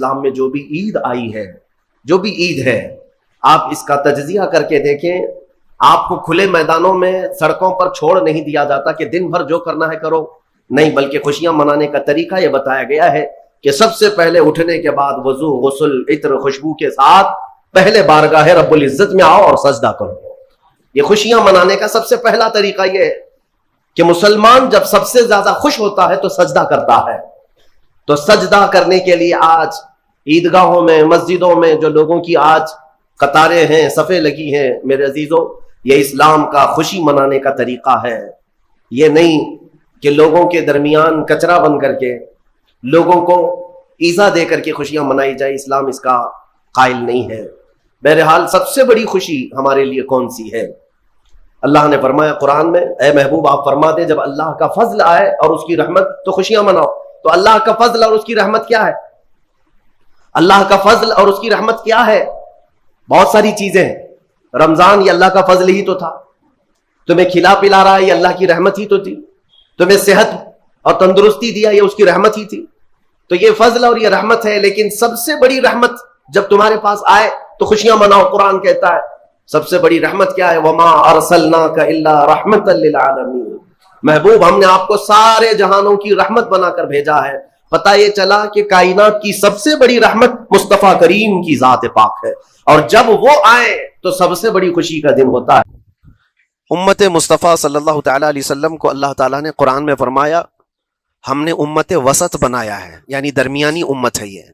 इस्लाम में जो भी ईद आई है, जो भी ईद है, आप इसका तज्जिया करके देखें। आपको खुले मैदानों में सड़कों पर छोड़ नहीं दिया जाता कि दिन भर जो करना है करो, नहीं, बल्कि खुशियां मनाने का तरीका यह बताया गया है कि सबसे पहले उठने के बाद वजू, गुस्ल, इत्र, खुशबू के साथ पहले बारगाह रब्बुल इज्जत में आओ और सजदा करो। ये खुशियां मनाने का सबसे पहला तरीका यह है कि मुसलमान जब सबसे ज्यादा खुश होता है तो सजदा करता है। तो सजदा करने के लिए आज ईदगाहों में, मस्जिदों में जो लोगों की आज कतारें हैं, सफ़े लगी हैं, मेरे अजीजों, ये इस्लाम का खुशी मनाने का तरीका है। ये नहीं कि लोगों के दरमियान कचरा बन करके लोगों को ईजा दे करके खुशियां मनाई जाए, इस्लाम इसका कायल नहीं है। बहरहाल सबसे बड़ी खुशी हमारे लिए कौन सी है? अल्लाह ने फरमाया कुरान में, ए महबूब आप फरमा दे, जब अल्लाह का फजल आए और उसकी रहमत तो खुशियां मनाओ। तो अल्लाह का फजल और उसकी रहमत क्या है? अल्लाह का फजल और उसकी रहमत क्या है? बहुत सारी चीजें हैं। रमजान ये अल्लाह का फजल ही तो था। तुम्हें खिला पिला रहा है, ये अल्लाह की रहमत ही तो थी। तुम्हें सेहत और तंदुरुस्ती दिया, ये उसकी रहमत ही थी। तो ये फजल और ये रहमत है। लेकिन सबसे बड़ी रहमत जब तुम्हारे पास आए तो खुशियां मनाओ। कुरान कहता है सबसे बड़ी रहमत क्या है? वमा अरसलनाका इल्ला रहमतल लिल आलमीन। महबूब हमने आपको सारे जहानों की रहमत बनाकर भेजा है। पता ये चला कि कायनात की सबसे बड़ी रहमत मुस्तफा करीम की जात पाक है, और जब वो आए तो सबसे बड़ी खुशी का दिन होता है। उम्मत मुस्तफ़ा सल्लल्लाहु तआला अलैहि वसल्लम को अल्लाह ताला ने कुरान में फरमाया, हमने उम्मत वसत बनाया है, यानी दरमियानी उम्मत है ये।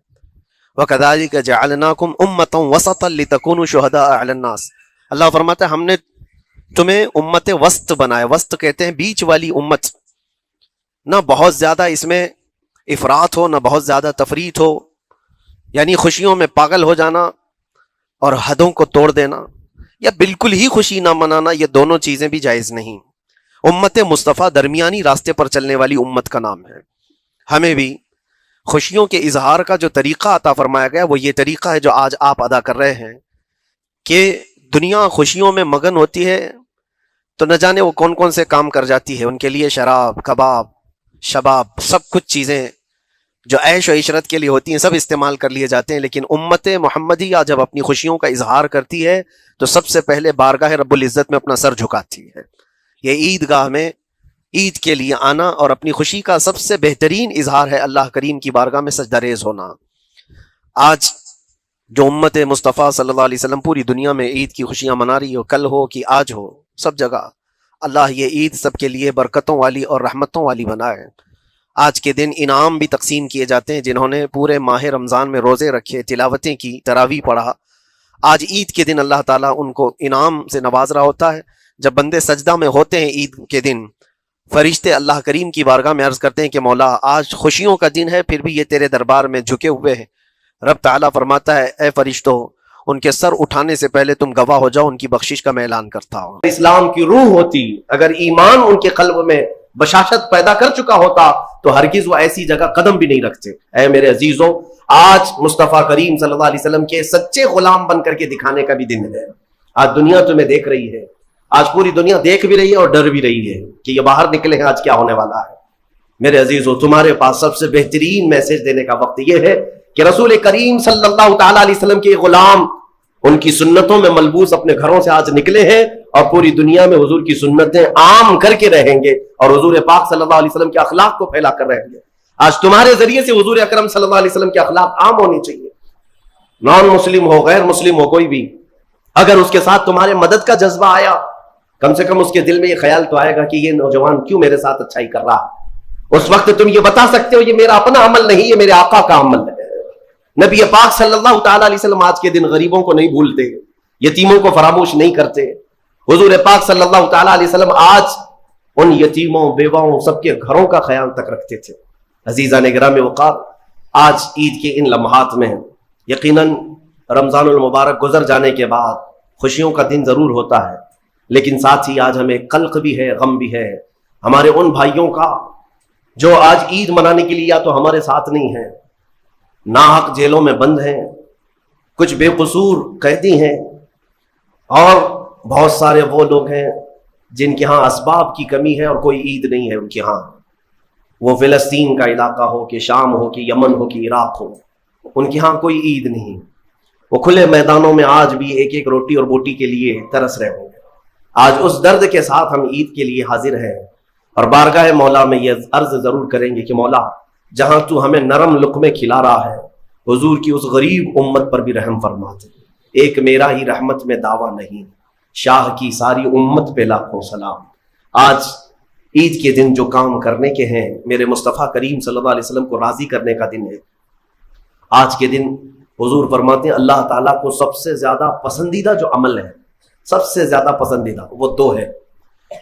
वकज़ालिका जअलनाकुम उम्मतन वसतन लितकूनु शुहदा अलन नास। अल्लाह फरमाता है हमने तुम्हें उम्मत वस्त बनाया। वस्त कहते हैं बीच वाली उम्मत, ना बहुत ज्यादा इसमें इफरात हो, ना बहुत ज्यादा तफरीत हो, यानी खुशियों में पागल हो जाना और हदों को तोड़ देना, या बिल्कुल ही खुशी ना मनाना, ये दोनों चीजें भी जायज नहीं। उम्मत मुस्तफ़ा दरमियानी रास्ते पर चलने वाली उम्मत का नाम है। हमें भी खुशियों के इजहार का जो तरीका अता फरमाया गया वो ये तरीका है जो आज आप अदा कर रहे हैं कि दुनिया खुशियों में मगन होती है तो न जाने वो कौन कौन से काम कर जाती है। उनके लिए शराब, कबाब, शबाब, सब कुछ चीज़ें जो ऐश और इशरत के लिए होती हैं सब इस्तेमाल कर लिए जाते हैं। लेकिन उम्मत मोहम्मदिया जब अपनी खुशियों का इजहार करती है तो सबसे पहले बारगाह रब्बुल इज़्ज़त में अपना सर झुकाती है। ये ईदगाह में ईद के लिए आना और अपनी खुशी का सबसे बेहतरीन इजहार है अल्लाह करीम की बारगाह में सजदारेज होना। आज जो उम्मत मुस्तफ़ा सल्लल्लाहु अलैहि वसल्लम पूरी दुनिया में ईद की खुशियाँ मना रही हो, कल हो कि आज हो, सब जगह अल्लाह ये ईद सबके लिए बरकतों वाली और रहमतों वाली बनाए। आज के दिन इनाम भी तकसीम किए जाते हैं जिन्होंने पूरे माह रमज़ान में रोज़े रखे, तिलावतें की, तरावी पढ़ा। आज ईद के दिन अल्लाह ताला उनको इनाम से नवाज रहा होता है। जब बंदे सजदा में होते हैं ईद के दिन, फरिश्ते अल्लाह करीम की बारगाह में अर्ज करते हैं कि मौला आज खुशियों का दिन है फिर भी ये तेरे दरबार में झुके हुए हैं। रब ताला फरमाता है, ए फरिश्तों, उनके सर उठाने से पहले तुम गवाह हो जाओ, उनकी बख्शिश का मैं ऐलान करता हूँ। इस्लाम की रूह होती, अगर ईमान उनके कल्ब में बशाशत पैदा कर चुका होता तो हरगिज वो ऐसी जगह कदम भी नहीं रखते। ऐ मेरे अजीजों, आज मुस्तफ़ा करीम सल्लल्लाहु अलैहि वसल्लम के सच्चे गुलाम बन करके दिखाने का भी दिन है। आज दुनिया तुम्हें देख रही है, आज पूरी दुनिया देख भी रही है और डर भी रही है कि ये बाहर निकले हैं, आज क्या होने वाला है। मेरे अजीजों, तुम्हारे पास सबसे बेहतरीन मैसेज देने का वक्त यह है कि रसूल करीम सल्लल्लाहु तआला अलैहि वसल्लम के गुलाम उनकी सुन्नतों में मलबूस अपने घरों से आज निकले हैं और पूरी दुनिया में हुजूर की सुन्नतें आम करके रहेंगे और हुजूर पाक सल्लल्लाहु अलैहि वसल्लम के अखलाक को फैला कर रहेंगे। आज तुम्हारे जरिए से हुजूर अकरम सल्लल्लाहु अलैहि वसल्लम के अखलाक आम होनी चाहिए। नॉन मुस्लिम हो, गैर मुस्लिम हो, कोई भी अगर उसके साथ तुम्हारे मदद का जज्बा आया, कम से कम उसके दिल में ये ख्याल तो आएगा कि ये नौजवान क्यों मेरे साथ अच्छाई कर रहा है। उस वक्त तुम ये बता सकते हो ये मेरा अपना अमल नहीं, ये मेरे आका का अमल है। नबी पाक सल्लल्लाहु तआला अलैहि वसल्लम आज के दिन गरीबों को नहीं भूलते, यतीमों को फरामोश नहीं करते। हुजूर पाक सल्लल्लाहु तआला अलैहि वसल्लम आज उन यतीमों, बेवाओं, सबके घरों का ख्याल तक रखते थे। अजीज़ान गिराम वक़ार, आज ईद के इन लम्हात में यकीनन रमज़ानुल मुबारक गुजर जाने के बाद खुशियों का दिन जरूर होता है, लेकिन साथ ही आज हमें कल्क भी है, गम भी है हमारे उन भाइयों का जो आज ईद मनाने के लिए या तो हमारे साथ नहीं है, नाहक जेलों में बंद हैं, कुछ बेकसूर कैदी हैं, और बहुत सारे वो लोग हैं जिनके यहाँ असबाब की कमी है और कोई ईद नहीं है उनके यहाँ। वो फिलिस्तीन का इलाका हो कि शाम हो कि यमन हो कि इराक हो, उनके यहाँ कोई ईद नहीं। वो खुले मैदानों में आज भी एक एक रोटी और बोटी के लिए तरस रहे होंगे। आज उस दर्द के साथ हम ईद के लिए हाजिर हैं और बारगाह मौला में ये अर्ज जरूर करेंगे कि मौला, जहां तू हमें नरम लुक़्मे खिला रहा है, हुजूर की उस गरीब उम्मत पर भी रहम फरमा दे। एक मेरा ही रहमत में दावा नहीं, शाह की सारी उम्मत पे लाखों सलाम। आज ईद के दिन जो काम करने के हैं, मेरे मुस्तफ़ा करीम सल्लल्लाहु अलैहि वसल्लम को राजी करने का दिन है। आज के दिन हुजूर फरमाते हैं अल्लाह ताला को सबसे ज्यादा पसंदीदा जो अमल है, सबसे ज्यादा पसंदीदा वो दो है।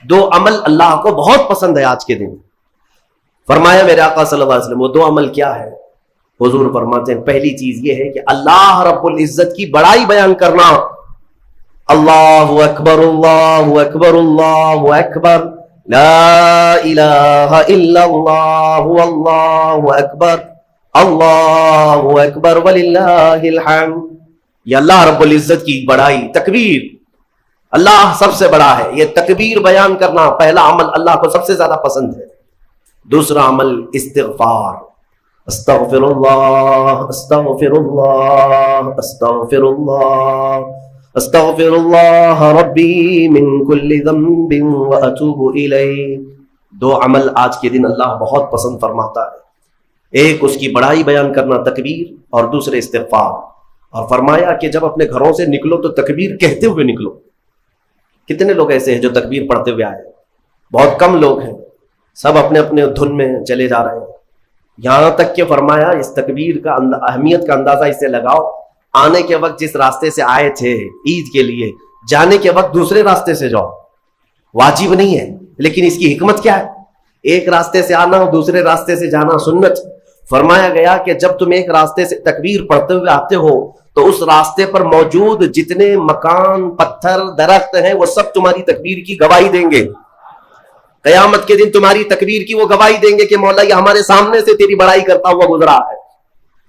दो अमल अल्लाह को बहुत पसंद है आज के दिन। फरमाया मेरे आका सल्लल्लाहु अलैहि वसल्लम, वो दो अमल क्या है? हुजूर फरमाते हैं पहली चीज ये है कि अल्लाह रब्बुल इज्जत की बड़ाई बयान करना। अल्लाहु अकबर, अल्लाहु अकबर, अल्लाहु अकबर, ला इलाहा इल्लल्लाहु, अल्लाहु अकबर, अल्लाहु अकबर वलिल्लाहिल हम्द। ये अल्लाह रब्बुल इज्जत की बड़ाई, तकबीर, अल्लाह सबसे बड़ा है, ये तकबीर बयान करना पहला अमल अल्लाह को सबसे ज्यादा पसंद है। दूसरा अमल इस्तिग़फ़ार, अस्तग़फ़िरुल्लाह, अस्तग़फ़िरुल्लाह, अस्तग़फ़िरुल्लाह, अस्तग़फ़िरुल्लाह रब्बी मिन कुल्लि ज़ंबिन व अतूबु इलैहि। दो अमल आज के दिन अल्लाह बहुत पसंद फरमाता है। एक उसकी बड़ाई बयान करना तकबीर, और दूसरे इस्तिग़फ़ार। और फरमाया कि जब अपने घरों से निकलो तो तकबीर कहते हुए निकलो। कितने लोग ऐसे हैं जो तकबीर पढ़ते हुए आए? बहुत कम लोग हैं, सब अपने अपने धुन में चले जा रहे हैं। यहां तक कि फरमाया इस तकबीर का अहमियत का अंदाजा इससे लगाओ, आने के वक्त जिस रास्ते से आए थे ईद के लिए, जाने के वक्त दूसरे रास्ते से जाओ। वाजिब नहीं है, लेकिन इसकी हिकमत क्या है? एक रास्ते से आना और दूसरे रास्ते से जाना सुन्नत। फरमाया गया कि जब तुम एक रास्ते से तकबीर पढ़ते हुए आते हो तो उस रास्ते पर मौजूद जितने मकान, पत्थर, दरख्त हैं वो सब तुम्हारी तकबीर की गवाही देंगे। कयामत के दिन तुम्हारी तकबीर की वो गवाही देंगे कि मौला ये हमारे सामने से तेरी बड़ाई करता हुआ गुजरा है।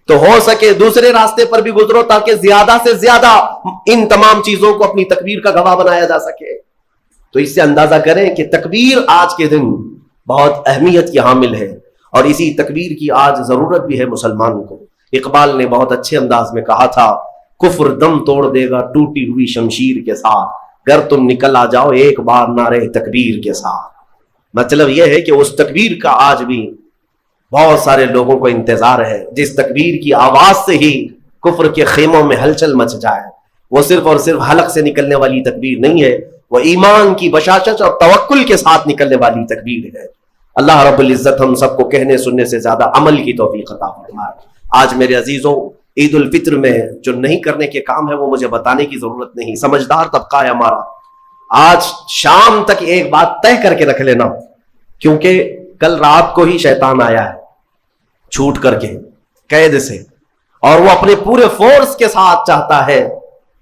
तो हो सके दूसरे रास्ते पर भी गुजरो ताकि ज्यादा से ज्यादा इन तमाम चीजों को अपनी तकबीर का गवाह बनाया जा सके। तो इससे अंदाजा करें कि तकबीर आज के दिन बहुत अहमियत की हामिल है, और इसी तकबीर की आज जरूरत भी है मुसलमान को। इकबाल ने बहुत अच्छे अंदाज में कहा था, कुफ्र दम तोड़ देगा टूटी हुई शमशीर के साथ, घर तुम निकल आ जाओ एक बार नारे तकबीर के साथ। मतलब यह है कि उस तकबीर का आज भी बहुत सारे लोगों को इंतजार है, जिस तकबीर की आवाज से ही कुफ्र के खेमों में हलचल मच जाए। वो सिर्फ और सिर्फ हलक से निकलने वाली तकबीर नहीं है, वो ईमान की बशाशत और तवक्कुल के साथ निकलने वाली तकबीर है। अल्लाह रब्बुल इज्जत हम सबको कहने सुनने से ज्यादा अमल की तौफीक अता फरमाए। आज मेरे अजीजों, ईद उल फित्र में जो नहीं करने के काम है वो मुझे बताने की जरूरत नहीं, समझदार तबका है हमारा। आज शाम तक एक बात तय करके रख लेना, क्योंकि कल रात को ही शैतान आया है छूट करके कैद से, और वो अपने पूरे फोर्स के साथ चाहता है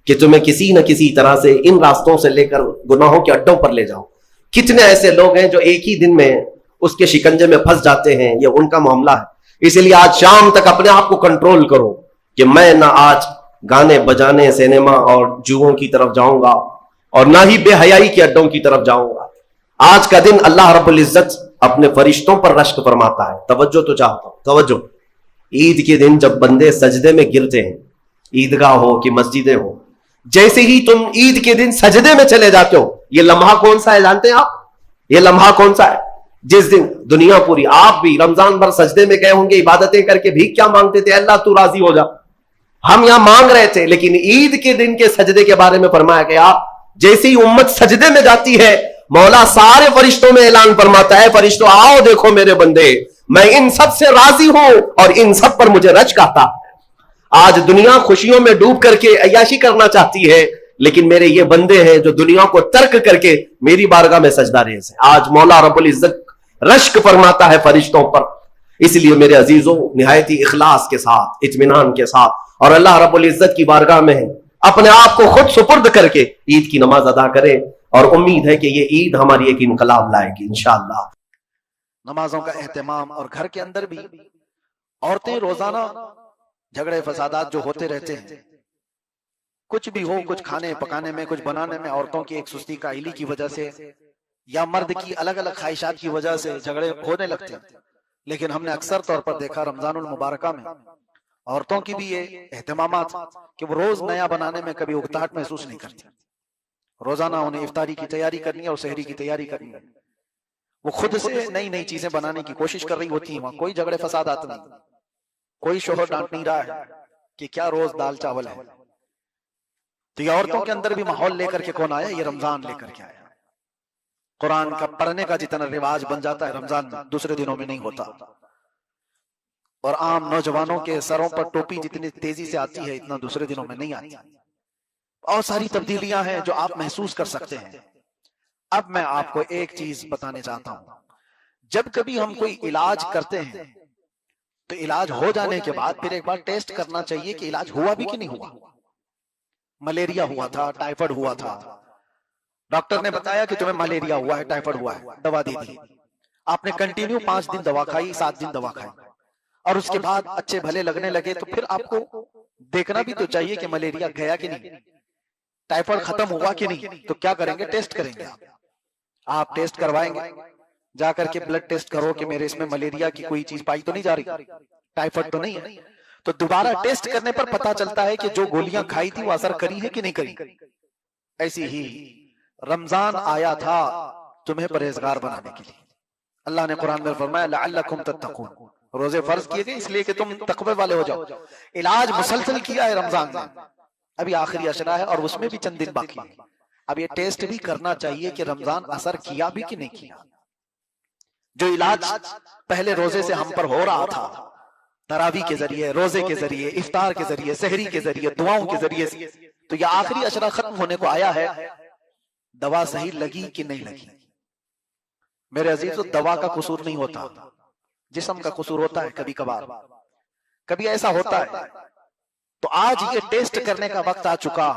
कि तुम्हें किसी न किसी तरह से इन रास्तों से लेकर गुनाहों के अड्डों पर ले जाओ। कितने ऐसे लोग हैं जो एक ही दिन में उसके शिकंजे में फंस जाते हैं, ये उनका मामला है। इसलिए आज शाम तक अपने आप को कंट्रोल करो कि मैं ना आज गाने बजाने, सिनेमा और जुओं की तरफ जाऊंगा, और ना ही बेहयाई के अड्डों की तरफ जाऊंगा। आज का दिन अल्लाह रब्बुल इज्जत अपने फरिश्तों पर रश्क फरमाता है। तवज्जो तो चाहता हूं, तवज्जो। ईद के दिन जब बंदे सजदे में गिरते हैं, ईदगाह हो कि मस्जिदें हो, जैसे ही तुम ईद के दिन सजदे में चले जाते हो, ये लम्हा कौन सा है जानते हैं आप? ये लम्हा कौन सा है? जिस दिन दुनिया पूरी, आप भी रमजान भर सजदे में गए होंगे, इबादतें करके भीख क्या मांगते थे? अल्लाह तू राजी हो जा। हम यहां मांग रहे थे, लेकिन ईद के दिन के सजदे के बारे में फरमाया गया, जैसे ही उम्मत सजदे में जाती है, मौला सारे फरिश्तों में ऐलान फरमाता है, फरिश्तों आओ देखो मेरे बंदे, मैं इन सब से राजी हूं और इन सब पर मुझे रज कहता है। आज दुनिया खुशियों में डूब करके अय्याशी करना चाहती है, लेकिन मेरे ये बंदे हैं जो दुनिया को तर्क करके मेरी बारगाह में सजदा रेज़ है। आज मौला रब्बुल इज्जत रश्क फरमाता है फरिश्तों पर। इसलिए मेरे अजीजों, निहायती इखलास के साथ, इत्मीनान के साथ और अल्लाह रब्बुल इज्जत की बारगाह में अपने आप को खुद सुपुर्द करके ईद की नमाज अदा करें, और उम्मीद है कि ये ईद हमारी एक इनकलाब लाएगी इंशाअल्लाह। नमाजों का एहतमाम, और घर के अंदर भी औरतें रोजाना झगड़े फसादात जो होते रहते हैं, कुछ भी हो, कुछ खाने पकाने में, कुछ बनाने में औरतों की एक सुस्ती काहिली की वजह से या मर्द की अलग अलग ख्वाहिशात की वजह से झगड़े होने लगते हैं। लेकिन हमने अक्सर तौर पर देखा रमजानुल मुबारका में औरतों की भी ये एहतमामात कि वो रोज नया बनाने में कभी उकताहट महसूस नहीं करती। रोजाना उन्हें इफ्तारी की तैयारी करनी है और सहरी की तैयारी करनी है। वो खुद से नई नई चीजें बनाने की कोशिश कर रही होती है, वहां कोई झगड़े फसाद आते नहीं, कोई शोहर डांट नहीं रहा है कि क्या रोज दाल चावल है। तो ये औरतों के अंदर भी माहौल लेकर के कौन आया? ये रमजान लेकर के आया। कुरान का पढ़ने का जितना रिवाज बन जाता है रमजान में, दूसरे दिनों में नहीं होता। और आम नौजवानों के सरों पर टोपी जितनी तेजी से आती है इतना दूसरे दिनों में नहीं आती। और सारी तब्दीलियां हैं जो आप महसूस कर सकते हैं। अब मैं आपको एक चीज बताने चाहता हूं, जब कभी हम कोई इलाज करते हैं तो इलाज हो जाने के बाद फिर एक बार टेस्ट करना चाहिए कि इलाज हुआ भी कि नहीं हुआ। मलेरिया हुआ था, टाइफाइड हुआ था, डॉक्टर ने बताया कि तुम्हें मलेरिया हुआ है, टाइफाइड हुआ है, दवा दे दी, आपने कंटिन्यू 5 दिन दवा खाई, 7 दिन दवा खाई और उसके बाद अच्छे भले लगने लगे, तो फिर आपको देखना भी तो चाहिए कि मलेरिया गया कि नहीं, टाइफाइड खत्म हुआ कि नहीं। तो क्या करेंगे? टेस्ट करेंगे। आप टेस्ट करवाएंगे, जाकर के ब्लड टेस्ट करो कि मेरे इसमें मलेरिया की कोई चीज पाई तो नहीं जा रही, टाइफाइड तो नहीं है। तो दोबारा टेस्ट करने पर पता चलता है कि जो गोलियां खाई थी वो असर करी है कि नहीं करी। ऐसी ही रमजान आया था तुम्हें परहेजगार बनाने के लिए। अल्लाह ने कुरान में फरमाया लअल्लकुम तत्तकून, रोजे फर्ज किए गए इसलिए कि तुम तकवे वाले हो जाओ। इलाज मुसलसल किया है रमजान में, अभी आखिरी अशरा है और उसमें भी चंद दिन बाकी है। अब ये टेस्ट भी करना चाहिए कि रमजान असर किया भी कि नहीं किया। जो इलाज पहले रोजे से हम पर हो रहा था, तरावी के जरिए, रोजे के जरिए, इफ्तार के जरिए, सहरी के जरिए, दुआओं के जरिए, तो यह आखिरी अशरा खत्म होने को आया है। दवा सही लगी कि नहीं लगी? मेरे अजीज, दवा का कसूर नहीं होता, जिस्म का कसूर होता है। कभी कभार कभी ऐसा होता है। तो आज ये टेस्ट करने का वक्त आ चुका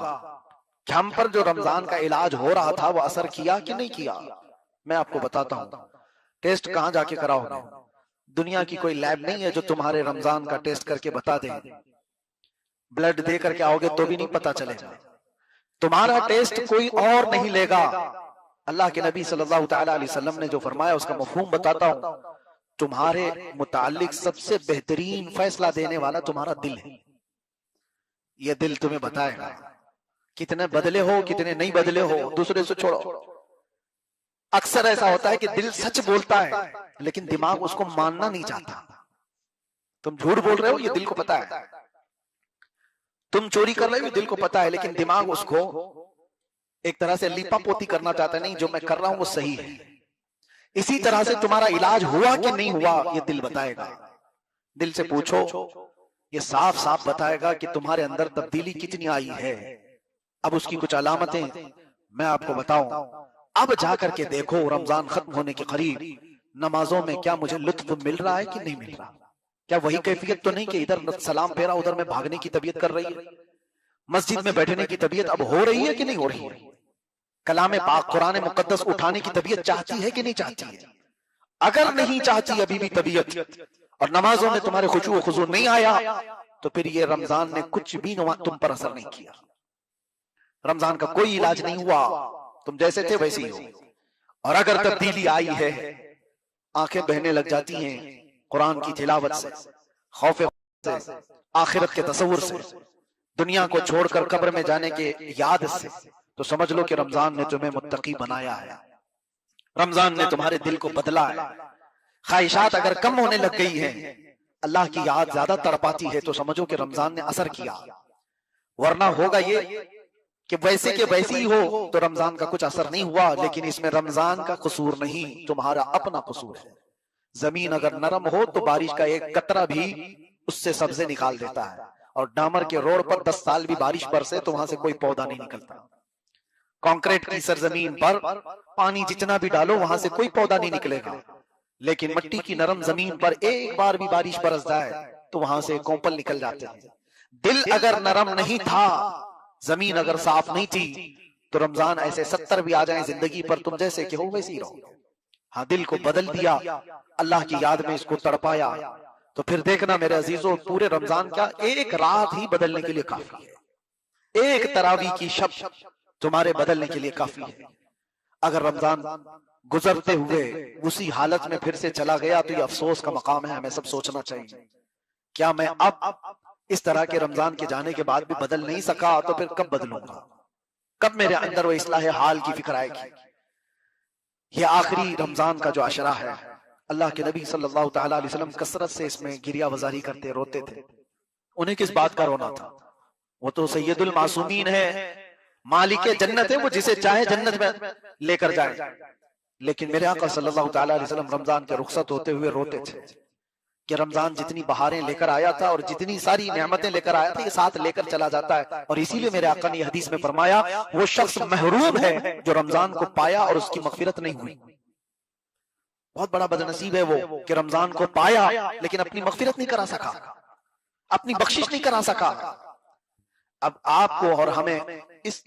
कि हम पर जो रमजान का इलाज हो रहा था वो असर किया कि नहीं किया। मैं आपको बताता हूं, टेस्ट कहां जाके कराओगे? दुनिया की कोई लैब नहीं है जो तुम्हारे रमजान का टेस्ट करके बता दे। ब्लड दे करके आओगे तो भी नहीं पता चलेगा। तुम्हारा टेस्ट कोई और नहीं लेगा। अल्लाह के नबी सल्लल्लाहु अलैहि वसल्लम ने जो फरमाया उसका मफहूम बताता हूं। तुम्हारे मुताल्लिक सबसे बेहतरीन फैसला देने वाला तुम्हारा दिल है। यह दिल तुम्हें बताएगा कितने बदले हो, कितने नहीं बदले हो। दूसरे से छोड़ो, अक्सर ऐसा होता है कि दिल सच बोलता है लेकिन दिमाग उसको मानना नहीं चाहता। तुम झूठ बोल रहे हो, ये दिल को पता है। तुम चोरी कर रहे हो, दिल को पता है, लेकिन दिमाग उसको एक तरह से लीपा पोती करना चाहता है। नहीं, जो मैं कर रहा हूं वो सही है। इसी तरह से तुम्हारा इलाज हुआ कि नहीं हुआ ये दिल बताएगा। दिल से पूछो, ये साफ साफ बताएगा कि तुम्हारे अंदर तब्दीली कितनी आई है। अब उसकी कुछ अलामतें मैं आपको बताऊं। अब जाकर के देखो रमजान खत्म होने के करीब नमाजों में क्या मुझे लुत्फ मिल रहा है कि नहीं मिल रहा। क्या वही कैफियत तो नहीं कि इधर सलाम फेरा उधर में भागने की तबीयत कर रही है। मस्जिद में बैठने की तबीयत अब हो रही है कि नहीं हो रही है। कलाम पाक कुरान मुकद्दस उठाने की तबीयत चाहती है कि नहीं चाहती है। अगर नहीं चाहती अभी भी तबीयत और नमाजों में तुम्हारे खुशू व खुजू नहीं आया तो फिर ये रमजान ने कुछ भी तुम पर असर नहीं किया। रमजान का कोई इलाज नहीं हुआ, तुम जैसे थे वैसे ही हो। और अगर तब्दीली आई है, आंखें बहने लग जाती हैं कुरान की तिलावत से, खौफ से, आखिरत के तसव्वुर से, दुनिया को छोड़कर कब्र में जाने के याद से, तो समझ लो कि रमजान ने तुम्हें मुत्तकी बनाया है। रमजान ने तुम्हारे दिल को बदला है। ख्वाहिशात अगर कम होने लग गई है, अल्लाह की याद ज्यादा तड़पाती है, तो समझो कि रमजान ने असर किया। वरना होगा ये कि वैसे के वैसे ही हो तो रमजान का कुछ असर नहीं हुआ। लेकिन इसमें रमजान का कसूर नहीं, तुम्हारा अपना कसूर है। जमीन अगर नरम हो तो बारिश का एक कतरा भी उससे सब्जे निकाल देता है। और डामर के रोड पर 10 साल भी बारिश बरसे तो वहां से कोई पौधा नहीं निकलता। कंक्रीट की सरजमीन पर पानी जितना भी डालो वहां से कोई पौधा नहीं निकलेगा। लेकिन मिट्टी की नरम जमीन पर एक बार भी बारिश बरस जाए तो वहां से कोंपल निकल जाते हैं। दिल अगर नरम नहीं था, जमीन अगर साफ नहीं थी, तो रमजान ऐसे 70 भी आ जाए जिंदगी पर, तुम जैसे कि हो वैसे ही रहो। हाँ, दिल को बदल दिया, अल्लाह की याद में इसको तड़पाया, तो फिर देखना मेरे अजीजों, पूरे रमजान क्या एक रात ही बदलने के लिए काफी है। एक तरावी की शब तुम्हारे बदलने के लिए काफी है। अगर रमजान गुजरते हुए उसी हालत में फिर से चला गया तो ये अफसोस का मकाम है। हमें सब सोचना चाहिए, क्या मैं अब इस तरह के रमजान के जाने के बाद भी बदल नहीं सका तो फिर कब बदलूंगा, कब मेरे अंदर वो इस्लाह हाल की फिक्र आएगी। ये आखिरी रमजान का जो अशरा है, अल्लाह के नबी सल्लल्लाहु तआला अलैहि वसल्लम कसरत से इसमें गिरिया वजारी करते, रोते थे। उन्हें किस बात का रोना था? वो तो सैयदुल मासूमीन है, मालिक जन्नत है, वो जिसे चाहे जन्नत में लेकर जाए। लेकिन मेरे आका सल्लल्लाहु तआला अलैहि वसल्लम रमजान के रुखसत होते हुए रोते थे कि रमजान जितनी बहारें लेकर आया था और जितनी सारी नेमतें लेकर आया था, ये साथ लेकर चला जाता है। और इसीलिए मेरे आका ने हदीस में फरमाया, वो शख्स महरूम है जो रमजान को पाया और उसकी मगफिरत नहीं हुई। बहुत बड़ा बदनसीब है वो कि रमजान को पाया लेकिन अपनी मगफिरत नहीं करा सका, अपनी बख्शिश नहीं करा सका। अब आपको और हमें इस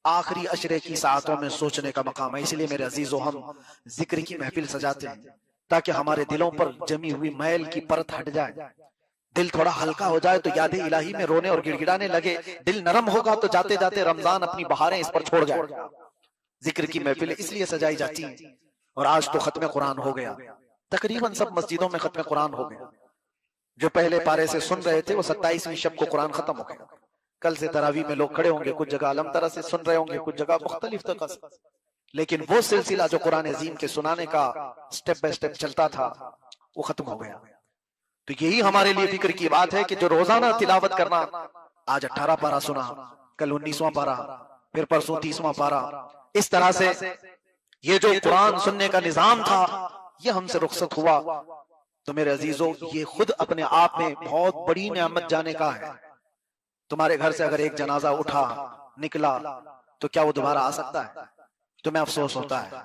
आखिरी अशरे की सातों में सोचने का मकाम है। इसलिए मेरे अजीजों, हम जिक्र की महफिल सजाते हैं ताकि हमारे दिलों पर जमी हुई मैल की परत हट जाए, दिल थोड़ा हल्का हो जाए, तो याद इलाही में रोने और गिड़गिड़ाने लगे। दिल नरम होगा तो जाते जाते रमजान अपनी बहारें इस पर छोड़ जाए। जिक्र की महफिल इसलिए सजाई जाती है। और आज तो खत्म कुरान हो गया, तकरीबन सब मस्जिदों में खत्म कुरान हो गया। जो पहले पारे से सुन रहे थे वो 27वीं शब को कुरान खत्म हो गया। कल से तरावी में लोग खड़े होंगे, कुछ जगह अलम तरह से सुन रहे होंगे, कुछ जगह मुख्तलिफ तरह से, लेकिन वो सिलसिला जो कुरान अजीम के सुनाने का स्टेप बाय स्टेप चलता था वो खत्म हो गया। तो यही हमारे लिए फिक्र की बात है कि जो रोजाना तिलावत करना, आज 18 पारा सुना, कल 19वां पारा, फिर परसों 30वां पारा, इस तरह से ये जो कुरान सुनने का निजाम था ये हमसे रुखसत हुआ। तो मेरे अजीजों, ये खुद अपने आप में बहुत बड़ी नेमत जाने का है। तुम्हारे घर से अगर एक जनाजा उठा निकला तो क्या वो दोबारा आ सकता है? तुम्हें अफसोस होता है,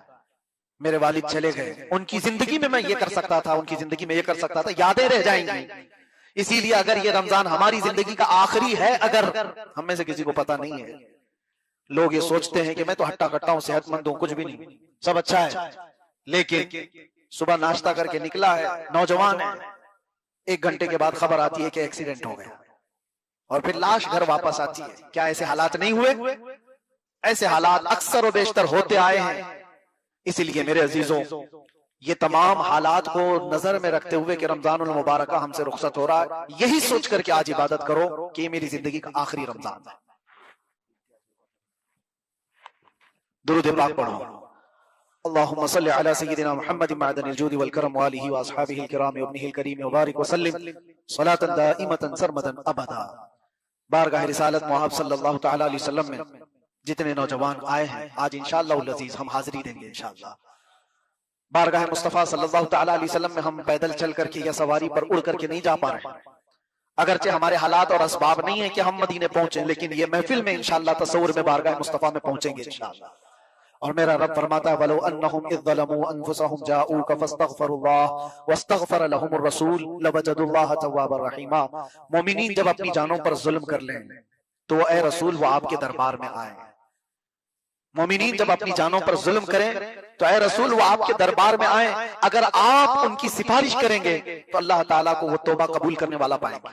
मेरे वालिद चले गए, उनकी जिंदगी में मैं ये कर सकता था, उनकी जिंदगी में ये कर सकता था, यादें रह जाएंगी। इसीलिए अगर ये रमजान हमारी जिंदगी का आखिरी है, अगर हम में से किसी को पता नहीं है, लोग ये सोचते हैं कि मैं तो हट्टा कट्टा हूं, सेहतमंद हूं, कुछ भी नहीं, सब अच्छा है, लेकिन सुबह नाश्ता करके निकला है, नौजवान है, 1 घंटे के बाद खबर आती है कि एक्सीडेंट हो गया और फिर लाश घर वापस आती है। क्या ऐसे हालात नहीं हुए? ऐसे हालात अक्सर और बेशतर होते आए हैं। इसीलिए मेरे अजीजों, ये तमाम हालात को नजर में रखते हुए कि रमजानुल मुबारक हमसे रुखसत हो रहा है, यही सोच करके आज इबादत करो कि ये मेरी जिंदगी का आखिरी रमजान है। दुरूद पाक पढ़ो। अल्लाहुम्मा सल्लि अला सय्यिदिना मुहम्मदिन मअदनिल जूदि वल करम व आलिहि व अस्हाबिहिल किराम व इब्निहिल करीम व बारिक व सल्लिम सलातन दाइमतन सरमदन अबदा। बारगाह रिसालत मुहम्मद सल्लल्लाहु तआला अलैहि वसल्लम में जितने नौजवान आए हैं, आज इंशाअल्लाह अज़ीज हम हाजिरी देंगे इंशाअल्लाह। बारगाह मुस्तफा सल्लल्लाहु तआला अलैहि वसल्लम में हम पैदल चल करके या सवारी पर उड़ करके नहीं जा पा रहे, अगरचे हमारे हालात और असबाब नहीं है कि हम मदीने पहुंचे, लेकिन ये महफिल में इंशाअल्लाह तसव्वुर में बारगाह मुस्तफा में पहुंचेंगे इंशाअल्लाह। और मेरा रब फरमाता है, वलो अन्नहुम इज़ ज़लमू अनफुसहुम जाऊका फस्तगफरुल्लाह वस्तगफर लहुमुर रसूल लवजदुल्लाह तव्वाबर रहीमा। मोमिनीन जब अपनी जानों पर जुल्म कर लें तो ए रसूल वो आपके दरबार में आए। मोमिनीन जब अपनी जानों पर जुल्म करें तो ए रसूल वो आपके दरबार में आए। अगर आप उनकी सिफारिश करेंगे तो अल्लाह ताला को वो तौबा कबूल करने वाला पाएंगे।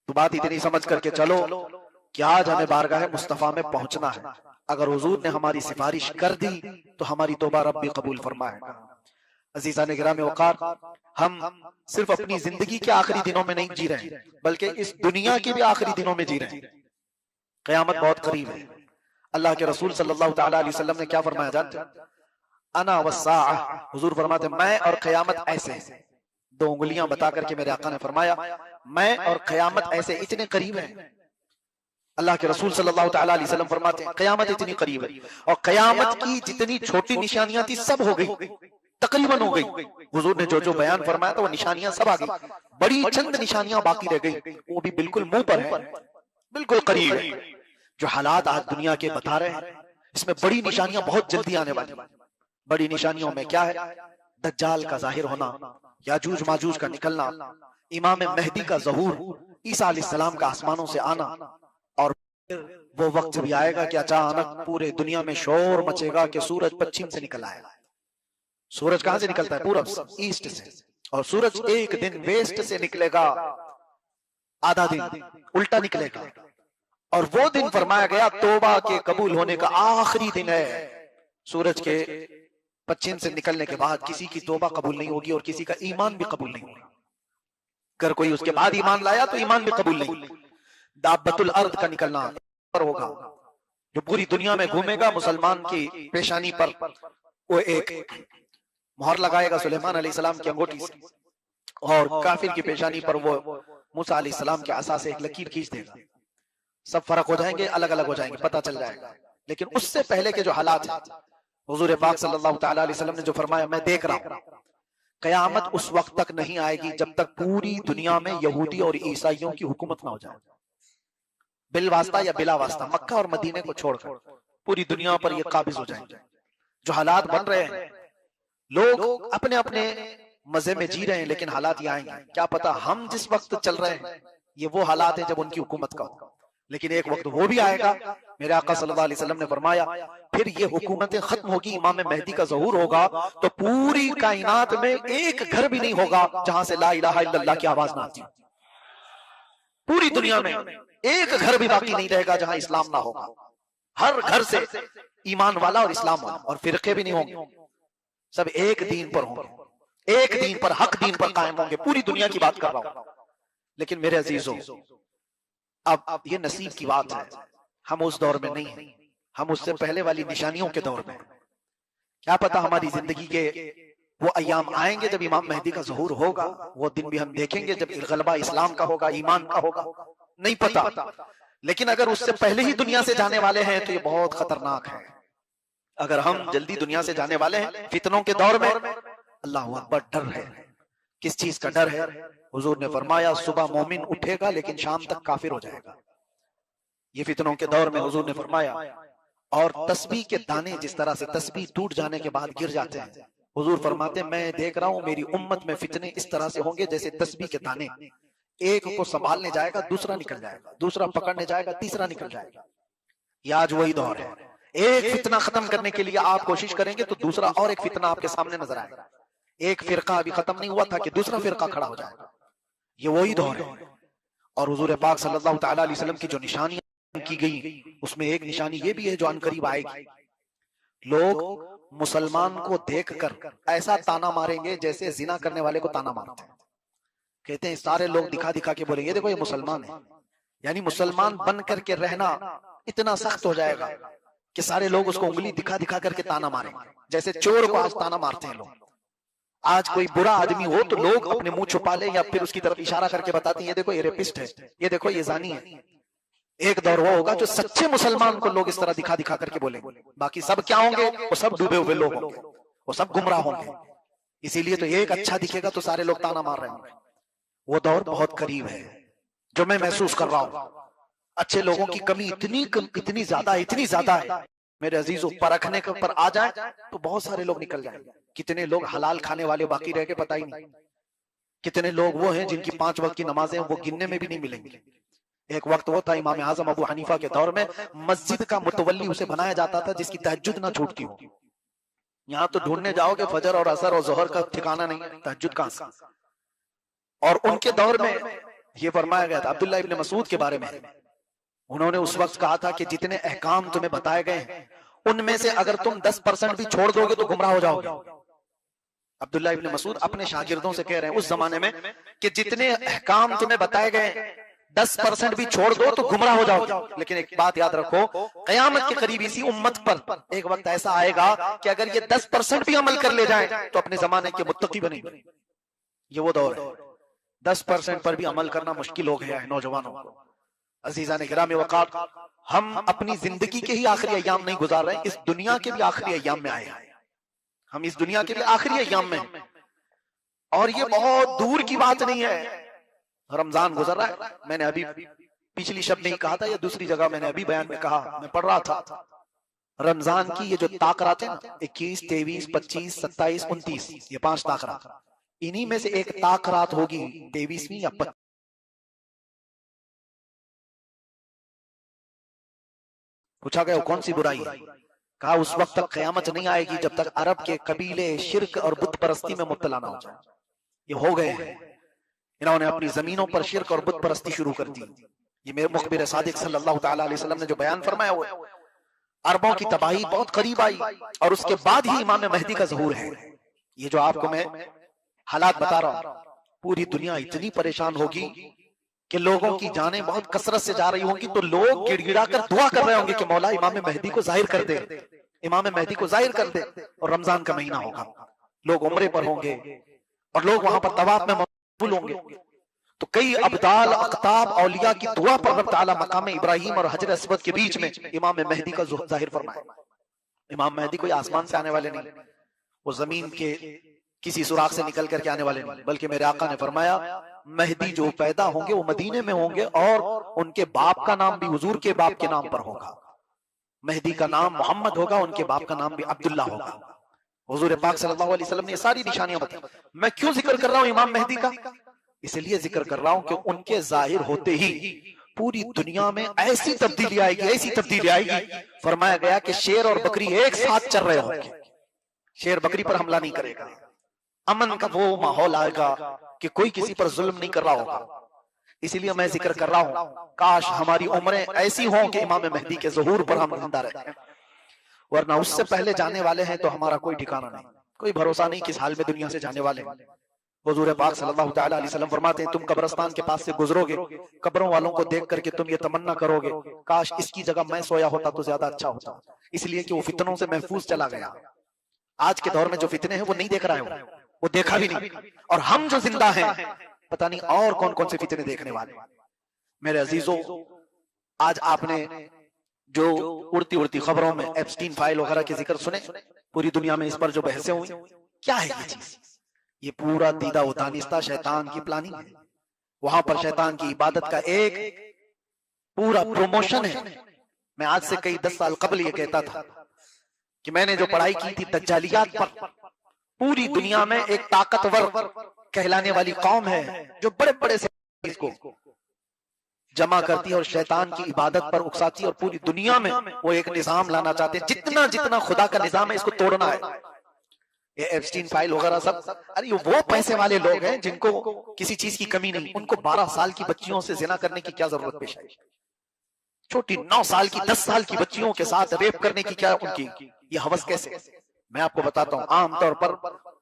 तो बात इतनी समझ करके चलो कि आज हमें बारगाह मुस्तफा में पहुंचना है। अगर हुजूर ने हमारी सिफारिश कर दी तो हमारी तौबा रब भी कबूल फरमाएगा। अजीज़ान गिरामी वक़ार, हम सिर्फ अपनी जिंदगी के आखिरी दिनों में नहीं जी रहे, बल्कि इस दुनिया के भी आखिरी दिनों में जी रहे हैं। क़यामत बहुत करीब है। अल्लाह के रसूल सल्लल्लाहु तआला अलैहि वसल्लम ने क्या फरमाया जानते हैं? अना वस्साअ, हुजूर फरमाते मैं और क़यामत ऐसे, 2 उंगलियां बता करके मेरे आका ने फरमाया मैं और क़यामत ऐसे इतने करीब हैं। अल्लाह के रसूल सल्लल्लाहु तआला अलैहि वसल्लम फरमाते हैं क़यामत इतनी करीब है और क़यामत की जितनी छोटी निशानियां थी सब हो गई, तकरीबन हो गई। हुजूर ने जो जो बयान फरमाया था वो निशानियां सब आ गई, बड़ी चंद निशानियां बाकी रह गई, वो भी बिल्कुल मुंह पर है, बिल्कुल करीब है। जो हालात आज दुनिया के बता रहे हैं इसमें बड़ी निशानियां बहुत जल्दी आने वाली। बड़ी निशानियों में क्या है? दज्जाल का जाहिर होना, याजूज माजूज का निकलना, इमाम मेहदी का ज़हूर, ईसा अलैहिस्सलाम का आसमानों से आना, और वो वक्त भी आएगा कि अचानक पूरे दुनिया में शोर मचेगा कि सूरज पश्चिम से निकल आएगा। सूरज कहां से निकलता है? पूरब से, ईस्ट से, और सूरज एक दिन वेस्ट से निकलेगा, आधा दिन उल्टा निकलेगा। और वो दिन फरमाया गया तौबा के कबूल होने का आखिरी दिन है। सूरज के पश्चिम से निकलने के बाद किसी की तौबा कबूल नहीं होगी और किसी का ईमान भी कबूल नहीं होगा। अगर कोई उसके बाद ईमान लाया तो ईमान भी कबूल नहीं। दाब्बतुल अर्द का निकलना पर होगा, जो पूरी दुनिया में घूमेगा, मुसलमान की पेशानी पर वो एक मोहर लगाएगा सुलेमान अलैहिस्सलाम की अंगूठी से, और काफिर की पेशानी पर वो मूसा अलैहिस्सलाम के आसा से एक लकीर खींच देगा। सब फर्क हो जाएंगे, अलग अलग हो जाएंगे, पता चल जाएगा। लेकिन उससे पहले के जो हालात हैं, हुजूर पाक सल्लल्लाहु तआला अलैहि वसल्लम ने जो फरमाया, मैं देख रहा हूं कयामत उस वक्त तक नहीं आएगी जब तक पूरी दुनिया में यहूदी और ईसाइयों की हुकूमत ना हो जाए, बिल वास्ता या बिला वास्ता, मक्का और मदीने को छोड़कर पूरी दुनिया पर ये काबिज हो जाएंगे। जो हालात बन रहे हैं, लोग अपने अपने मजे में जी रहे हैं, लेकिन हालात ये आएंगे, क्या पता हम जिस वक्त चल रहे हैं ये वो हालात है जब उनकी हुकूमत का हो, लेकिन एक वक्त वो भी आएगा। मेरे आका सल्लल्लाहु अलैहि वसल्लम ने फरमाया, फिर ये हुकूमतें खत्म होगी, इमाम मेहदी का ज़हूर होगा, तो पूरी कायनात में एक घर भी नहीं होगा जहां से ला इलाहा इल्लल्लाह की आवाज ना आती। पूरी दुनिया में एक घर भी बाकी नहीं रहेगा जहां इस्लाम ना होगा। हर घर से ईमान वाला और इस्लाम वाला, और फिरके भी नहीं होंगे, सब एक दीन पर होंगे, एक दीन पर, हक दीन पर कायम होंगे। पूरी दुनिया की बात कर रहा हूं। लेकिन मेरे अजीजों, अब ये नसीब की बात है, हम उस दौर में नहीं हैं, हम उससे पहले वाली निशानियों के दौर में। क्या पता हमारी जिंदगी के वो अय्याम आएंगे जब इमाम मेहदी का ज़हूर होगा, वो दिन भी हम देखेंगे जब गलबा इस्लाम का होगा, ईमान का होगा, नहीं पता। लेकिन अगर उससे पहले ही दुनिया से जाने वाले हैं तो ये बहुत खतरनाक है। अगर हम जल्दी दुनिया से जाने वाले हैं फितनों के दौर में, अल्लाह अकबर, डर है। किस चीज का डर है? हुजूर ने फरमाया, सुबह मोमिन उठेगा लेकिन शाम तक काफिर हो जाएगा। ये फितनों के दौर में हुजूर ने फरमाया। और तस्बीह के दाने, जिस तरह से तस्बीह टूट जाने के बाद गिर जाते हैं, हुजूर फरमाते, मैं देख रहा हूं मेरी उम्मत में फितने इस तरह से होंगे जैसे तस्बीह के दाने, एक को संभालने जाएगा दूसरा निकल जाएगा, दूसरा पकड़ने जाएगा तीसरा निकल जाएगा। ये आज वही दौर है। एक फितना खत्म करने के लिए आप कोशिश करेंगे तो दूसरा और एक फितना आपके सामने नजर आएगा। एक फिरका अभी खत्म नहीं हुआ था कि दूसरा फिरका खड़ा हो जाएगा। ये वही दौर है। और हुजूर पाक सल्लल्लाहु तआला अलैहि वसल्लम की जो निशानियां की गई, उसमें एक निशानी ये भी है जो अनकरीब आएगी। लोग मुसलमान को देखकर ऐसा ताना मारेंगे जैसे जिना करने वाले को ताना मारते हैं। कहते हैं सारे लोग दिखा दिखा के बोलेंगे, देखो ये मुसलमान है। यानी मुसलमान बन करके रहना इतना सख्त हो जाएगा कि सारे लोग उसको उंगली दिखा दिखा करके ताना मारेंगे, जैसे चोर को आज ताना मारते हैं लोग। आज कोई बुरा आदमी हो तो लोग अपने मुंह छुपा ले या फिर उसकी तरफ इशारा करके बताते हैं, ये देखो ये रेपिस्ट है, ये देखो ये जानी है। एक दौर वो होगा जो सच्चे मुसलमान को लोग इस तरह दिखा दिखा करके बोलेंगे। बाकी सब क्या होंगे? वो सब डूबे हुए लोग होंगे, वो सब गुमराह होंगे। इसीलिए तो एक अच्छा दिखेगा तो सारे लोग ताना मार रहे होंगे। वो दौर बहुत करीब है जो मैं महसूस कर रहा हूं। अच्छे लोगों की कमी इतनी ज्यादा है मेरे अजीजों। परखने के पर आ जाए तो बहुत सारे लोग निकल जाएंगे। कितने लोग हलाल खाने वाले बाकी रह के पता ही नहीं। कितने लोग वो हैं जिनकी 5 वक्त की नमाजें वो गिनने में भी नहीं मिलेंगी। एक वक्त वो था इमाम आजम अबू हनीफा के दौर में, मस्जिद का मुतवल्ली उसे बनाया जाता था जिसकी तहज्जुद ना छूटती हो। यहाँ तो ढूंढने जाओगे फजर और असर और जोहर का ठिकाना नहीं है, तहज्जुद कहां से। और उनके दौर में ये फरमाया गया था अब्दुल्लाह इब्न मसूद के बारे में। उन्होंने उस वक्त कहा था कि जितने अहकाम तुम्हें बताए गए हैं उनमें से अगर तुम 10% भी छोड़ दोगे तो गुमराह हो जाओगे। अब्दुल्लाह इब्न मसूद अपने शागिर्दों से कह रहे हैं उस जमाने में कि जितने अहकाम तुम्हें बताए गए 10% भी छोड़ दो तो गुमराह हो जाओगे। लेकिन एक बात याद रखो, कयामत के करीब इसी उम्मत पर एक वक्त ऐसा आएगा कि अगर ये 10% भी अमल कर ले जाए तो अपने जमाने के मुत्तकी बनेंगे। ये वो दौर है। 10% पर भी अमल करना मुश्किल हो गया है नौजवानों को। अजीजा ने गिरामी वक़ात, हम अपनी जिंदगी के ही आखिरी अय्याम नहीं गुजार रहे, इस दुनिया के भी आखिरी अय्याम में आए हैं। हम इस दुनिया के भी आखिरी अय्याम में हैं। और ये बहुत दूर की बात नहीं है। रमजान गुजर रहा है। मैंने अभी पिछली शब्द नहीं कहा था, या दूसरी जगह मैंने अभी बयान में कहा, मैं पढ़ रहा था रमजान की ये जो ताकरात है ना, 21, 23, 25, 27, 29, ये 5 ताकरात, इन्हीं में से एक ताकरात होगी 23वीं या 25। पूछा गया कौन सी बुराई है? कहा उस वक्त तक कयामत नहीं आएगी जब तक अरब के कबीले शिर्क और बुत परस्ती में मुब्तला ना हो जाए। ये हो गए हैं। इन्होंने अपनी जमीनों पर शिर्क और बुत परस्ती शुरू कर दी। ये मेरे मुखबिर सादिक सल्लल्लाहु तआला अलैहि वसल्लम ने जो बयान फरमाया हुआ है, अरबों की तबाही बहुत करीब आई और उसके बाद ही इमाम मेहदी का ज़हूर है। ये जो आपको मैं हालात बता रहा हूं, पूरी दुनिया इतनी परेशान होगी कि लोगों की जानें बहुत कसरत से जा रही होंगी, तो लोग गिड़गिड़ा कर दुआ कर रहे होंगे कि मौला इमाम मेहदी को जाहिर कर दे, इमाम मेहदी को जाहिर कर दे। और रमजान का महीना होगा, लोग उम्रे पर होंगे और लोग वहां पर तवाफ में मशगूल होंगे, तो कई अब्दाल अख्ताब औलिया की दुआ पर रब ताला मकाम इब्राहिम और हजर अस्वद के बीच में इमाम मेहदी का जाहिर फरमाए। इमाम मेहदी कोई आसमान से आने वाले नहीं, वो जमीन के किसी सुराख से निकल करके आने वाले नहीं, बल्कि मेरे आका ने फरमाया मेहदी जो पैदा होंगे वो मदीने में होंगे और उनके बाप का नाम भी हुजूर के बाप के नाम पर होगा। मेहदी का नाम मोहम्मद होगा, उनके बाप का नाम भी अब्दुल्ला होगा। हुजूर पाक सल्लल्लाहु अलैहि वसल्लम ने सारी निशानियां बताई। मैं क्यों जिक्र कर रहा हूं इमाम मेहदी का? इसलिए जिक्र कर रहा हूं कि उनके जाहिर होते ही पूरी दुनिया में ऐसी तब्दीली आएगी, ऐसी तब्दीली आएगी। फरमाया गया कि शेर और बकरी एक साथ चल रहे होंगे, शेर बकरी पर हमला नहीं करेगा, अमन का वो माहौल आएगा कि कोई किसी पर जुल्म नहीं कर रहा होगा। इसीलिए मैं जिक्र कर रहा हूं, काश हमारी उम्रें ऐसी हों कि इमाम मेहदी के ज़हूर पर हम जिंदा रहे, वरना उससे पहले जाने वाले हैं तो हमारा कोई ठिकाना नहीं, कोई भरोसा नहीं किस हाल में दुनिया से जाने वाले हैं। हुजूर पाक सल्लल्लाहु तआला अलैहि वसल्लम फरमाते हैं, तुम कब्रिस्तान के पास से गुजरोगे, कब्रों वालों को देख करके तुम ये तमन्ना करोगे काश इसकी जगह मैं सोया होता तो ज्यादा अच्छा होता, इसलिए कि वो फितनों से महफूज चला गया। आज के दौर में जो फितने हैं वो नहीं देख रहा है, वो देखा भी नहीं, और हम जो जिंदा हैं पता नहीं और कौन कौन से फितने देखने वाले। मेरे अजीजों, आज आपने जो उड़ती उड़ती खबरों में एप्स्टीन फाइल वगैरह के जिक्र सुने, पूरी दुनिया में इस पर जो बहसें हुई, क्या है ये चीज? ये पूरा दीदा उतानिस्ता शैतान की प्लानिंग है। वहां पर शैतान की इबादत का एक पूरा प्रमोशन है। मैं आज से कई 10 साल कबल ये कहता था कि मैंने जो पढ़ाई की थी दज्जालियात पर, पूरी दुनिया में एक ताकतवर कहलाने वाली कौम है जो बड़े बड़े से इसको जमा करती है और शैतान की इबादत पर उकसाती है, और पूरी दुनिया में वो एक निजाम लाना चाहते हैं, जितना जितना खुदा का निजाम है इसको तोड़ना है। ये एप्स्टीन फाइल वगैरह सब, अरे वो पैसे वाले लोग हैं जिनको किसी चीज की कमी नहीं, उनको 12 साल की बच्चियों से जिना करने की क्या जरूरत पेश आई? छोटी 9 साल की 10 साल की बच्चियों के साथ रेप करने की क्या उनकी ये हवस कैसे? मैं आपको बताता हूँ, आमतौर पर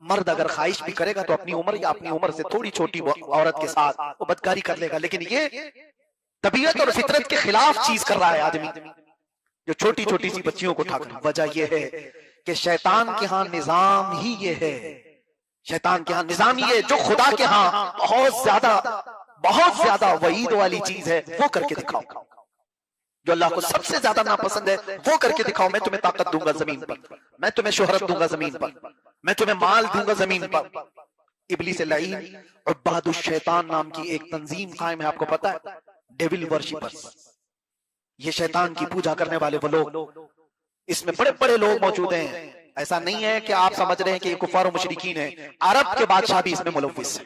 मर्द अगर ख्वाहिश भी करेगा तो अपनी उम्र या अपनी उम्र से थोड़ी छोटी औरत के साथ वो बदकारी कर लेगा, लेकिन ये तबीयत और फितरत के खिलाफ चीज कर रहा है आदमी, जो छोटी छोटी सी बच्चियों को ठाकना। वजह यह है कि शैतान के यहाँ निजाम ही ये है, शैतान के यहाँ निजाम ही है, जो खुदा के यहाँ बहुत ज्यादा वईद वाली चीज है वो करके दिखाओ, जो अल्लाह को सबसे ज्यादा नापसंद है वो करके दिखाओ। मैं तुम्हें ताकत दूंगा जमीन पर, मैं तुम्हें शोहरत दूंगा जमीन पर, मैं तुम्हें माल दूंगा जमीन पर। इब्लीस लईन उब्बादुश शैतान नाम की एक तंजीम कायम है, आपको पता है, डेविल वर्शिपर्स, ये शैतान की पूजा करने वाले वो लोग, इसमें बड़े बड़े लोग मौजूद हैं। ऐसा नहीं है कि आप समझ रहे हैं कि ये कुफार और मुशरिकीन है, अरब के बादशाह भी इसमें मुलव्विस है।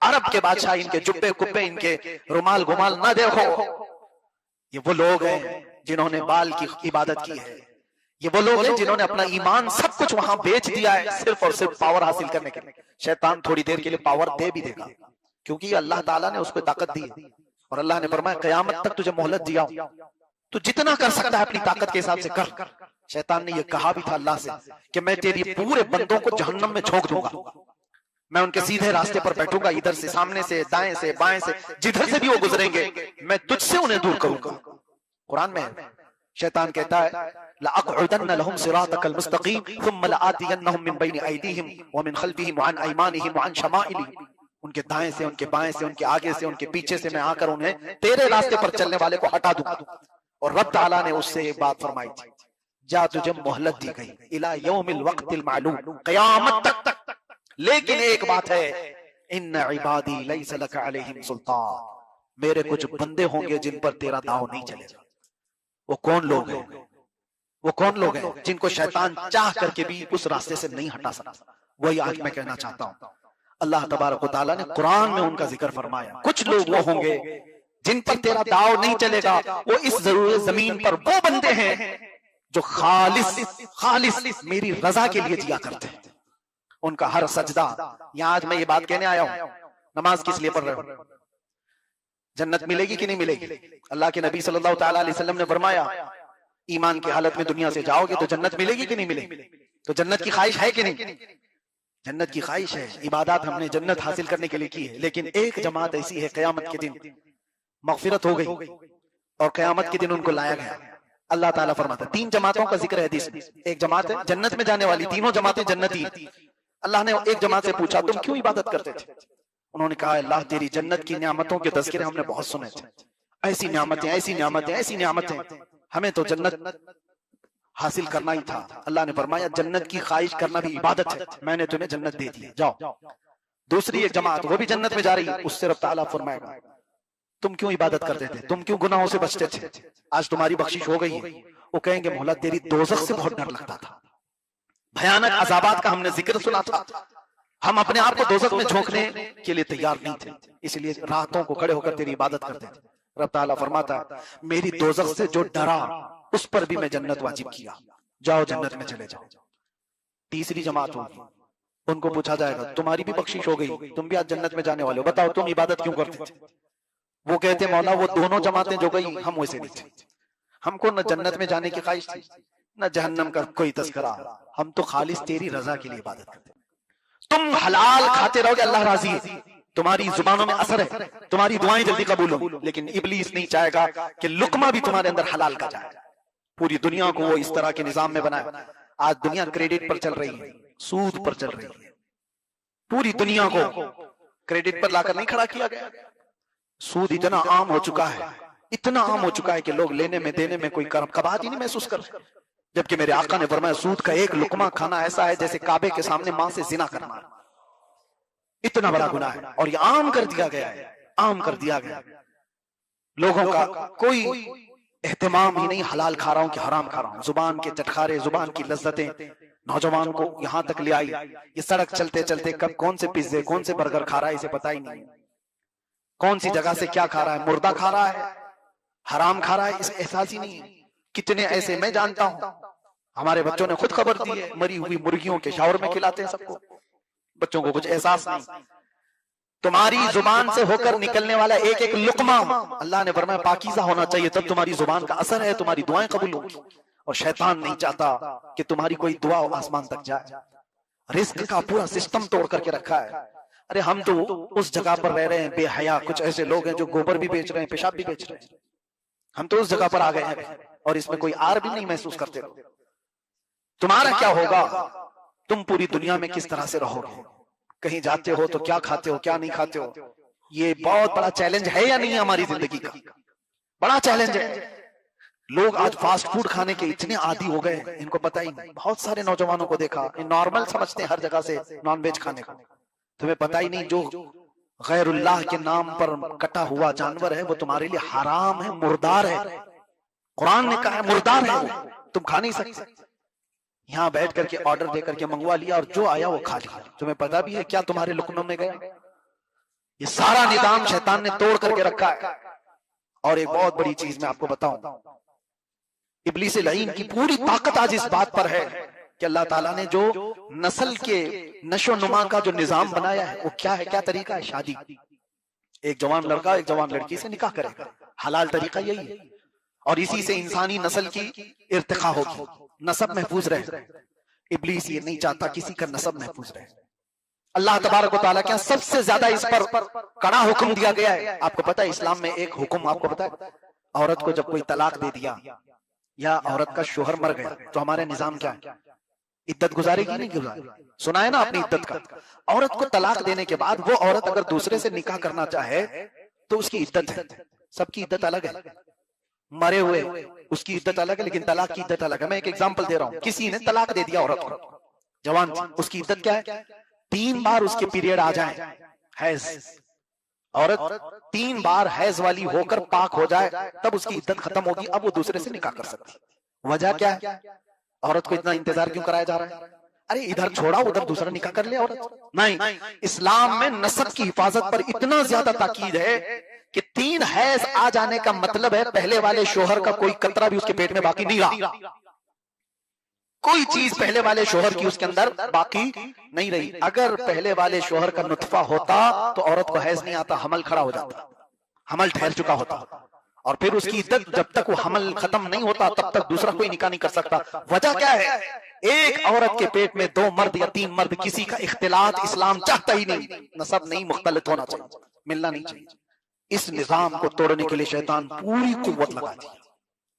अरब के बादशाह, इनके जुब्बे कुब्बे, इनके रुमाल गुमाल ना देखो, ये वो लोग हैं जिन्होंने बाल की इबादत की है, ये वो लोग हैं जिन्होंने अपना ईमान सब कुछ वहां बेच दिया है सिर्फ और सिर्फ पावर हासिल करने के लिए। शैतान थोड़ी देर के लिए पावर दे भी देगा, क्योंकि अल्लाह ताला ने उसको ताकत दी है, और अल्लाह ने फरमाया कयामत तक तुझे मोहलत दिया, तो जितना कर सकता है अपनी ताकत के हिसाब से कर। शैतान ने यह कहा भी था अल्लाह से कि मैं तेरी पूरे बंदों को जहन्नम में झोंक दूंगा, मैं उनके सीधे रास्ते पर बैठूंगा, इधर से, सामने से, दाएं से, बाएं से, जिधर से भी वो गुजरेंगे मैं तुझसे उन्हें दूर करूंगा। कुरान में है, शैतान कहता है लअक़उदन्न लहुम सिरातकल मुस्तक़ीम थुम्मा लआतियन्नहुम मिन बैनि अयदीहिम व मिन खल्फिहिम व अन अयमानिहिम व अन शमाइलिहिम, उनके दाएं से, उनके बाएं से, उनके आगे से, उनके पीछे से मैं आकर उन्हें तेरे रास्ते पर चलने वाले को हटा दूंगा। और रब ताला ने उससे एक बात फरमाई थी, जा तुझे मोहलत दी गई इला यौमिल वक्तिल मालूम, क़यामत तक। लेकिन एक बात है, इन्ना इबादी लैसा लका अलैहिम सुल्तान, मेरे कुछ बंदे होंगे जिन पर तेरा दाव नहीं चलेगा। वो कौन लोग हैं? वो कौन लोग हैं जिनको शैतान चाह करके भी उस रास्ते से नहीं हटा सकता? वही आज मैं कहना चाहता हूं। अल्लाह तबारक व तआला ने कुरान में उनका जिक्र फरमाया, कुछ लोग वो होंगे जिन पर तेरा दाव नहीं चलेगा, वो इस जरूर जमीन पर वो बंदे हैं जो खालिस मेरी रजा के लिए जिया करते हैं। उनका हर सजदा, यहां आज मैं ये बात कहने आया हूं, नमाज किस लिए पढ़ रहे हो? जन्नत मिलेगी कि नहीं मिलेगी? अल्लाह के नबी सल्लल्लाहु तआला अलैहि वसल्लम ने फरमाया, ईमान की हालत में दुनिया से जाओगे तो जन्नत मिलेगी कि नहीं मिलेगी? तो जन्नत की ख्वाहिश है कि नहीं? जन्नत की ख्वाहिश है, इबादत हमने जन्नत हासिल करने के लिए की है, लेकिन एक जमात ऐसी है क़यामत के दिन मग़फ़िरत हो गई और क़यामत के दिन उनको लाया गया। अल्लाह ताला फरमाता है, 3 जमातों का जिक्र है हदीस में। एक जमात है जन्नत में जाने वाली, तीनों जमातें जन्नती। अल्लाह ने एक जमात से पूछा, तुम क्यों इबादत करते थे? उन्होंने कहा, अल्लाह तेरी जन्नत की नियामतों के तज़किरे हमने बहुत सुने थे, ऐसी नियामतें, ऐसी नियामतें, ऐसी नियामतें, हमें तो जन्नत हासिल करना ही था। अल्लाह ने फरमाया, जन्नत की ख्वाहिश करना भी इबादत है, मैंने तुम्हें जन्नत दे दी, जाओ। दूसरी एक जमात, वो भी जन्नत में जा रही है, उससे रब ताला फरमाएगा, तुम क्यों इबादत करते थे, तुम क्यों गुनाहों से बचते थे, आज तुम्हारी बख्शिश हो गई है। वो कहेंगे, मौला तेरी दोज़ख से बहुत डर लगता था, भयानक अज़ाबात का हमने जिक्र सुना था, हम अपने आप को दोज़ख में झोंकने के लिए तैयार नहीं थे, इसलिए रातों को खड़े होकर तेरी इबादत करते थे। रब ताला फरमाता है, मेरी दोज़ख से जो डरा उस पर भी मैं जन्नत वाजिब किया, जाओ जन्नत में चले जाओ। तीसरी जमात होगी, उनको पूछा जाएगा, तुम्हारी भी बख्शिश हो गई, तुम भी आज जन्नत में जाने वाले हो, बताओ तुम इबादत क्यों करते थे? वो कहते, मौला वो दोनों जमातें जो गई हम वैसे नहीं थे, हमको न जन्नत में जाने की ख्वाहिश थी न जहन्नम का कोई तस्करा, हम तो खालिस तेरी रजा के लिए इबादत करते। तुम हलाल खाते रहोगे, अल्लाह राजी है, तुम्हारी जुबानों में असर है, तुम्हारी दुआएं जल्दी कबूल होंगी, लेकिन इब्लीस नहीं चाहेगा कि लुकमा भी तुम्हारे अंदर हलाल का जाए। पूरी दुनिया को वो इस तरह के निजाम में बनाया। आज दुनिया क्रेडिट पर चल रही है, सूद पर चल रही है, पूरी दुनिया को क्रेडिट पर लाकर नहीं खड़ा किया गया। सूद इतना आम हो चुका है, इतना आम हो चुका है कि लोग लेने में देने में कोई कबात ही नहीं महसूस कर रहे, जबकि मेरे आका ने फरमाया, सूद का एक लुकमा खाना ऐसा है जैसे काबे के सामने मां से जिना करना, इतना बड़ा गुनाह है, और ये आम कर दिया गया है, आम कर दिया गया। लोगों का कोई एहतमाम ही नहीं, हलाल खा रहा हूं कि हराम खा रहा हूं, जुबान के चटखारे, जुबान की लज्जतें नौजवान को यहां तक ले आई। ये सड़क चलते चलते कब कौन से पिज्जे, कौन से बर्गर खा रहा है इसे पता ही नहीं, कौन सी जगह से क्या खा रहा है, मुर्दा खा रहा है, हराम खा रहा है, इसे एहसास ही नहीं है। कितने ऐसे मैं जानता हूं, हमारे बच्चों ने खुद खबर दी है, मरी हुई मुर्गियों के शावर में खिलाते हैं सबको, बच्चों को कुछ एहसास नहीं। तुम्हारी जुबान से होकर निकलने वाला एक एक लुकमा अल्लाह ने फरमाया पाकीज़ा होना चाहिए, तब तुम्हारी जुबान का असर है, तुम्हारी दुआएं कबूल होंगी। और शैतान नहीं चाहता कि तुम्हारी कोई दुआ आसमान तक जाए। रिस्क का पूरा सिस्टम तोड़ करके रखा है। अरे हम तो उस जगह पर रह रहे हैं बेहया, कुछ ऐसे लोग हैं जो गोबर भी बेच रहे हैं, पेशाब भी बेच रहे हैं, हम तो उस जगह पर आ गए हैं और इसमें कोई आर भी नहीं महसूस करते। तुम्हारा क्या होगा, तुम पूरी दुनिया में किस तरह से रहोगे, कहीं जाते हो तो क्या खाते हो, क्या नहीं खाते हो, ये बहुत बड़ा चैलेंज है या नहीं हमारी जिंदगी का, बड़ा चैलेंज है। लोग आज फास्ट फूड खाने के इतने आदी हो गए, इनको पता ही नहीं। बहुत सारे नौजवानों को देखा, नॉर्मल समझते हैं हर जगह से नॉनवेज खाने को, तुम्हें पता ही नहीं जो गैरुल्लाह के नाम पर कटा हुआ जानवर है वो तुम्हारे लिए हराम है, मुर्दार है। कुरान ने कहा है मुर्दार है वो, तुम खा नहीं सकते। यहाँ बैठ करके ऑर्डर दे करके मंगवा लिया और जो आया वो खा लिया, तुम्हें पता भी है क्या तुम्हारे लुकनों में गया। ये सारा निजाम शैतान ने तोड़ करके रखा है। और एक बहुत बड़ी चीज मैं आपको बताऊं, इब्लीस लईन की पूरी ताकत आज इस बात पर है कि अल्लाह ताला ने जो नस्ल के नशो नुमा का जो निजाम बनाया है वो क्या है, क्या तरीका है, शादी। एक जवान लड़का एक जवान लड़की से निकाह करेगा, हलाल तरीका यही है, और इसी से इंसानी नस्ल की इर्तिका होगी, नसब महफूज रहे। इब्लीस ये नहीं चाहता किसी का नसब महफूज रहे। अल्लाह तबारक व तआला क्या सबसे ज्यादा इस पर कड़ा हुक्म दिया गया है। आपको पता है इस्लाम में एक हुक्म आपको पता है, औरत को जब कोई तलाक दे दिया या औरत का शोहर मर गया तो हमारे निजाम क्या है, इद्दत गुजारेगी नहीं गुजारेगी, सुना है ना अपनी इद्दत का। औरत को तलाक देने के बाद वो औरत अगर दूसरे से निकाह करना चाहे तो उसकी इद्दत है, सबकी इद्दत अलग है। मरे हुए उसकी इद्दत अलग है, लेकिन तलाक की इद्दत अलग है। मैं एक एग्जांपल दे रहा हूं, किसी ने तलाक दे दिया औरत को, जवान थी, उसकी इद्दत क्या है, 3 बार उसके पीरियड आ जाए, हैज, औरत 3 बार हैज वाली होकर पाक हो जाए तब उसकी इद्दत खत्म होगी, अब वो दूसरे से निकाह कर सकती। वजह क्या है, औरत को इतना इंतजार क्यों कराया जा रहा है? अरे इधर छोड़ा उधर दूसरा निकाह कर ले औरत। नहीं, इस्लाम में नस्ब की हिफाजत पर इतना ज्यादा ताकीद है कि 3 हैज आ जाने का मतलब है पहले वाले शोहर का कोई कतरा भी उसके पेट में बाकी नहीं रहा, कोई चीज पहले वाले शोहर की उसके अंदर बाकी नहीं रही। अगर पहले वाले शोहर का नुतफा होता तो औरत को हैज नहीं आता, हमल खड़ा हो जाता, हमल ठहर चुका होता। और फिर उसकी इद्दत जब तक वो हमल खत्म नहीं होता तब तक दूसरा कोई निकाह नहीं कर सकता। वजह क्या है? एक औरत के पेट में 2 मर्द या 3 मर्द, किसी का इख्तिलात इस्लाम चाहता ही नहीं। नसब नहीं मुख्तलित होना चाहिए, मिलना नहीं चाहिए। इस निजाम को तोड़ने के लिए शैतान पूरी कुव्वत लगा दी,